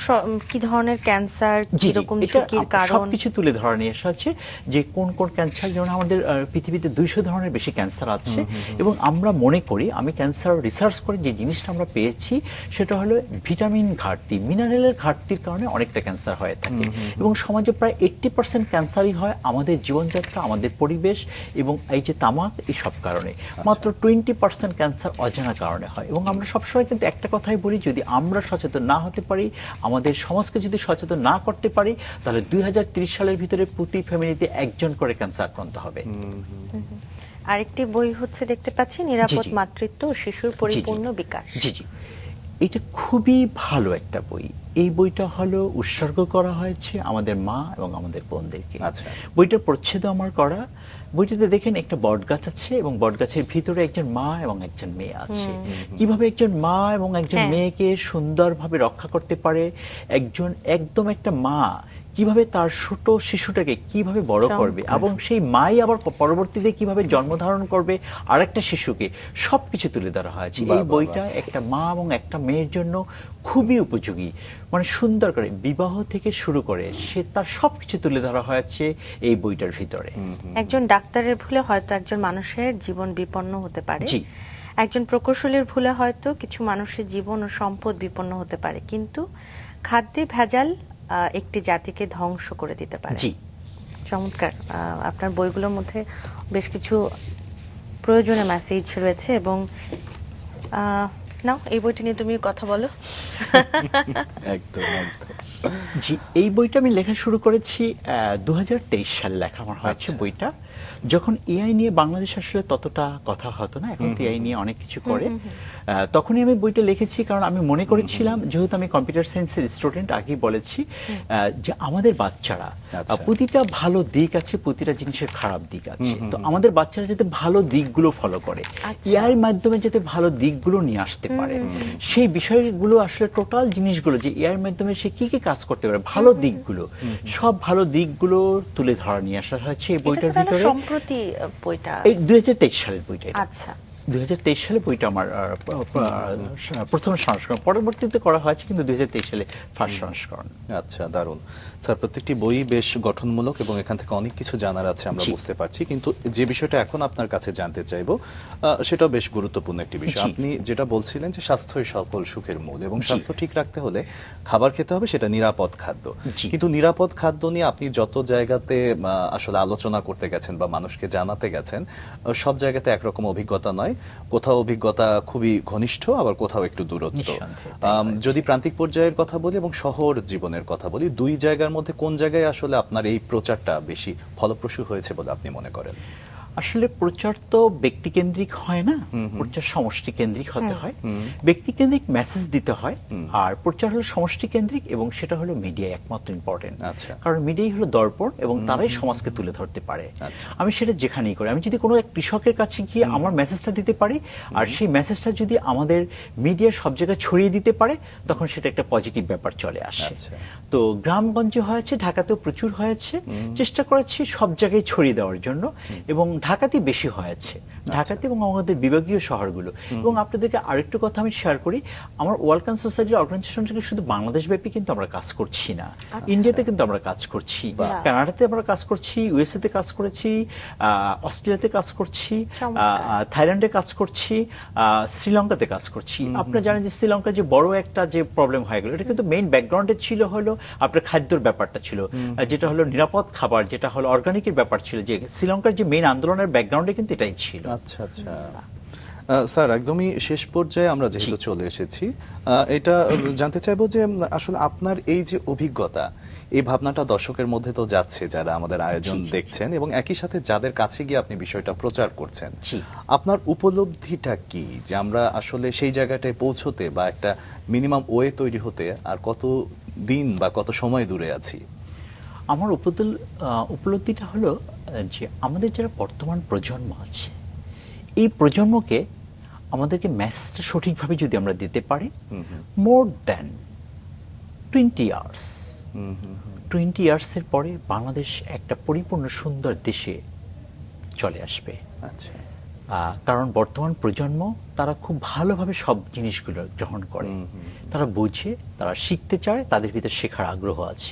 কি ধরনের ক্যান্সার, জি, কিরকম এটা ঝুঁকির কারণ, সবকিছু তুলে ধরা নিয়ে আসা হচ্ছে যে কোন কোন ক্যান্সার, যেমন আমাদের পৃথিবীতে 200 ধরনের বেশি ক্যান্সার আছে। এবং আমরা মনে করি, আমি ক্যান্সার রিসার্চ করে যে জিনিসটা আমরা পেয়েছি সেটা হলো ভিটামিন ঘাটতি, মিনারেলের ঘাটতির কারণে অনেকটা ক্যান্সার হয়ে থাকে। এবং সমাজে প্রায় 80% ক্যান্সারই হয় আমাদের জীবনযাত্রা, আমাদের পরিবেশ এবং এই যে তামাক, এই সব কারণে। মাত্র 20% ক্যান্সার অজানা কারণে হয়। এবং আমরা সবসময় কিন্তু একটা কথাই বলি, যদি আমরা সচেতন না হতে পারি, আমাদের সমাজকে যদি সচেতন না করতে পারি, তাহলে 2030 সালের ভিতরে প্রতি ফ্যামিলিতে একজন করে ক্যান্সার আক্রান্ত হবে। আরেকটি বই হচ্ছে দেখতে পাচ্ছি, নিরাপদ জি। মাতৃত্ব ও শিশুর পরিপূর্ণ বিকাশ। জি জি, এটা খুবই ভালো একটা বই। এই বইটা হলো উৎসর্গ করা হয়েছে আমাদের মা এবং আমাদের বোনদেরকে। আচ্ছা। বইটার প্রচ্ছেদ আমার করা। বইটাতে দেখেন একটা বটগাছ আছে এবং বটগাছের ভিতরে একজন মা এবং একজন মেয়ে আছে। কিভাবে একজন মা এবং একজন হ্যাঁ। মেয়েকে সুন্দরভাবে রক্ষা করতে পারে, একজন একদম একটা মা কিভাবে তার ছোট শিশুটাকে কিভাবে বড় করবে, এবং সেই মাই আবার পরবর্তীতে কিভাবে জন্মধারণ করবে আরেকটা শিশুকে, সবকিছু তুলে ধরা হয়েছে। বাহ, এই বাহ, বইটা একটা মা এবং একটা মেয়ের জন্য খুবই উপযোগী। মানে সুন্দর করে বিবাহ থেকে শুরু করে সে তার সবকিছু তুলে ধরা হয়েছে এই বইটার ভিতরে। একজন ডাক্তারের ভুলে হয়তো একজন মানুষের জীবন বিপন্ন হতে পারে, জি। একজন প্রকৌশলীর ভুলে হয়তো কিছু মানুষের জীবন ও সম্পদ বিপন্ন হতে পারে, কিন্তু খাদ্যে ভেজাল একটি জাতিকে ধ্বংস করে দিতে পারে। জি। চমৎকার। আপনার বইগুলোর মধ্যে বেশ কিছু প্রয়োজনীয় মেসেজ রয়েছে। এবং নাও, এই বইটি নিয়ে তুমি কথা বলো। একদম একদম। জি, এই বইটা আমি লেখা শুরু করেছি 2023 সালে লেখা আমার হয়েছে বইটা। যখন এআই নিয়ে বাংলাদেশ আসলে ততটা কথা হতো না, এখন তো এআই নিয়ে অনেক কিছু করে। তখনই আমি বইটা লিখেছি, কারণ আমি মনে করেছিলাম, যেহেতু আমি কম্পিউটার সায়েন্সের স্টুডেন্ট, আগেই বলেছি, যে আমাদের বাচ্চারা আচ্ছা। প্রতিটা ভালো দিক আছে, প্রতিটা জিনিসের খারাপ দিক আছে। তো আমাদের বাচ্চারা যাতে ভালো দিকগুলো ফলো করে, এআই মাধ্যমে যাতে ভালো দিকগুলো নিয়ে আসতে পারে, সেই বিষয়গুলো আসলে টোটাল জিনিসগুলো যে এআই মাধ্যমে সে কি কি কাজ করতে পারে, ভালো দিকগুলো, সব ভালো দিকগুলো তুলে ধরা নিয়ে আসা হয়েছে এই বইটার এটা তো তাহলে ভিতরে। সম্প্রতি বইটা। এই 2023 সালের বইটা এটা। আচ্ছা। 2023 সালে বইটা আমার প্রথম সংস্করণ, পরবর্তীতে করা হয়েছে কিন্তু 2023 সালে ফার্স্ট সংস্করণ। আচ্ছা, দারুণ স্যার। প্রত্যেকটি বই বেশ গঠনমূলক এবং এখান থেকে অনেক কিছু জানার আছে, আমরা জি। বুঝতে পারছি। কিন্তু যে বিষয়টা এখন আপনার কাছে জানতে চাইবো, সেটাও বেশ গুরুত্বপূর্ণ একটি বিষয়। জি। আপনি যেটা বলছিলেন যে স্বাস্থ্যই সকল সুখের মূল, এবং স্বাস্থ্য ঠিক রাখতে হলে খাবার খেতে হবে, সেটা নিরাপদ খাদ্য। জি। কিন্তু নিরাপদ খাদ্য নিয়ে আপনি যত জায়গাতে আসলে আলোচনা করতে গেছেন বা মানুষকে জানাতে গেছেন, সব জায়গাতে একরকম অভিজ্ঞতা নয়। কোথাও অভিজ্ঞতা খুবই ঘনিষ্ঠ, আবার কোথাও একটু দূরত্ব। নিঃসন্দেহে। যদি প্রান্তিক পর্যায়ের কথা বলি এবং শহর জীবনের কথা বলি, দুই জায়গার মধ্যে কোন জায়গায় আসলে আপনার এই প্রচারটা বেশি ফলপ্রসূ হয়েছে বলে আপনি মনে করেন? আসলে প্রচার তো ব্যক্তিকেন্দ্রিক হয় না, প্রচার সমষ্টি কেন্দ্রিক হতে হয়। ব্যক্তিকেন্দ্রিক মেসেজ দিতে হয়, আর প্রচার হলো সমষ্টি কেন্দ্রিক, এবং সেটা হলো মিডিয়া একমাত্র ইম্পর্টেন্ট। আচ্ছা। কারণ মিডিয়াই হলো দর্পণ, এবং তারাই সমাজকে তুলে ধরতে পারে। আচ্ছা। আমি সেটা যেখানেই করি, আমি যদি কোনো এক কৃষকের কাছে গিয়ে আমার মেসেজটা দিতে পারি, আর সেই মেসেজটা যদি আমাদের মিডিয়া সব জায়গায় ছড়িয়ে দিতে পারে, তখন সেটা একটা পজিটিভ ব্যাপার চলে আসে। আচ্ছা। তো গ্রামগঞ্জে হয়েছে, ঢাকাতেও প্রচুর হয়েছে, চেষ্টা করেছি সব জায়গায় ছড়িয়ে দেওয়ার জন্য। এবং ঢাকাতেই বেশি হয়েছে, ঢাকাতে এবং আমাদের বিভাগীয় শহরগুলো। এবং আপনাদেরকে আরেকটু কথা আমি শেয়ার করি, আমার ওয়ার্ল্ড ক্যান্সার সোসাইটির অর্গানাইজেশন থেকে শুধু বাংলাদেশ ব্যাপী কিন্তু আমরা কাজ করছি না, ইন্ডিয়াতে কিন্তু আমরা কাজ করছি, কানাডাতে আমরা কাজ করছি, ইউএসএ তে কাজ করেছি, অস্ট্রেলিয়াতে কাজ করছি, থাইল্যান্ডে কাজ করছি, শ্রীলঙ্কাতে কাজ করছি। আপনারা জানেন যে শ্রীলঙ্কা যে বড় একটা যে প্রবলেম হয়ে গেল, এটা কিন্তু মেইন ব্যাকগ্রাউন্ডে ছিল হলো আপনার খাদ্যর ব্যাপারটা ছিল, যেটা হলো নিরাপদ খাবার, যেটা হলো অর্গানিকের ব্যাপার ছিল, যে শ্রীলঙ্কার যে মেইন আন্দোলনের ব্যাকগ্রাউন্ডে কিন্তু এটাই ছিল। আচ্ছা আচ্ছা স্যার, একদমই শেষ পর্যায়ে আমরা যেহেতু চলে এসেছি, এটা জানতে চাইবো যে আসলে আপনার এই যে অভিজ্ঞতা, এই ভাবনাটা দর্শকের মধ্যে তো যাচ্ছে যারা আমাদের আয়োজন দেখছেন, এবং একই সাথে যাদের কাছে গিয়ে আপনি বিষয়টা প্রচার করছেন, আপনার উপলব্ধিটা কি যে আমরা আসলে সেই জায়গাটায় পৌঁছতে বা একটা মিনিমাম ওয়ে তৈরি হতে আর কত দিন বা কত সময় দূরে আছি? আমার উপলব্ধিটা হলো যে আমাদের যারা বর্তমান প্রজন্ম আছে, এই প্রজন্মকে আমাদেরকে মেসেজটা সঠিকভাবে যদি আমরা দিতে পারি, মোর দ্যান 20 ইয়ার্স, 20 ইয়ার্সের পরে বাংলাদেশ একটা পরিপূর্ণ সুন্দর দেশে চলে আসবে। আচ্ছা, কারণ বর্তমান প্রজন্ম তারা খুব ভালোভাবে সব জিনিসগুলো গ্রহণ করে, তারা বুঝে, তারা শিখতে চায়, তাদের ভিতরে শেখার আগ্রহ আছে।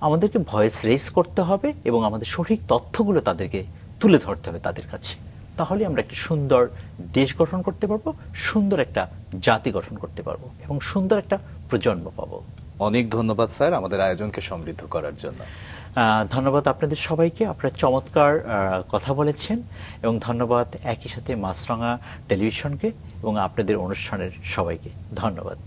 আমাদেরকে ভয়েস রেজ করতে হবে এবং আমাদের সঠিক তথ্যগুলো তাদেরকে তুলে ধরতে হবে তাদের কাছে, তাহলে আমরা একটা সুন্দর দেশ গঠন করতে পারবো, সুন্দর একটা জাতি গঠন করতে পারবো এবং সুন্দর একটা প্রজন্ম পাবো। অনেক ধন্যবাদ স্যার আমাদের আয়োজনকে সমৃদ্ধ করার জন্য। ধন্যবাদ আপনাদের সবাইকে, আপনারা চমৎকার কথা বলেছেন, এবং ধন্যবাদ একই সাথে মাছরাঙা টেলিভিশনকে এবং আপনাদের অনুষ্ঠানের সবাইকে ধন্যবাদ।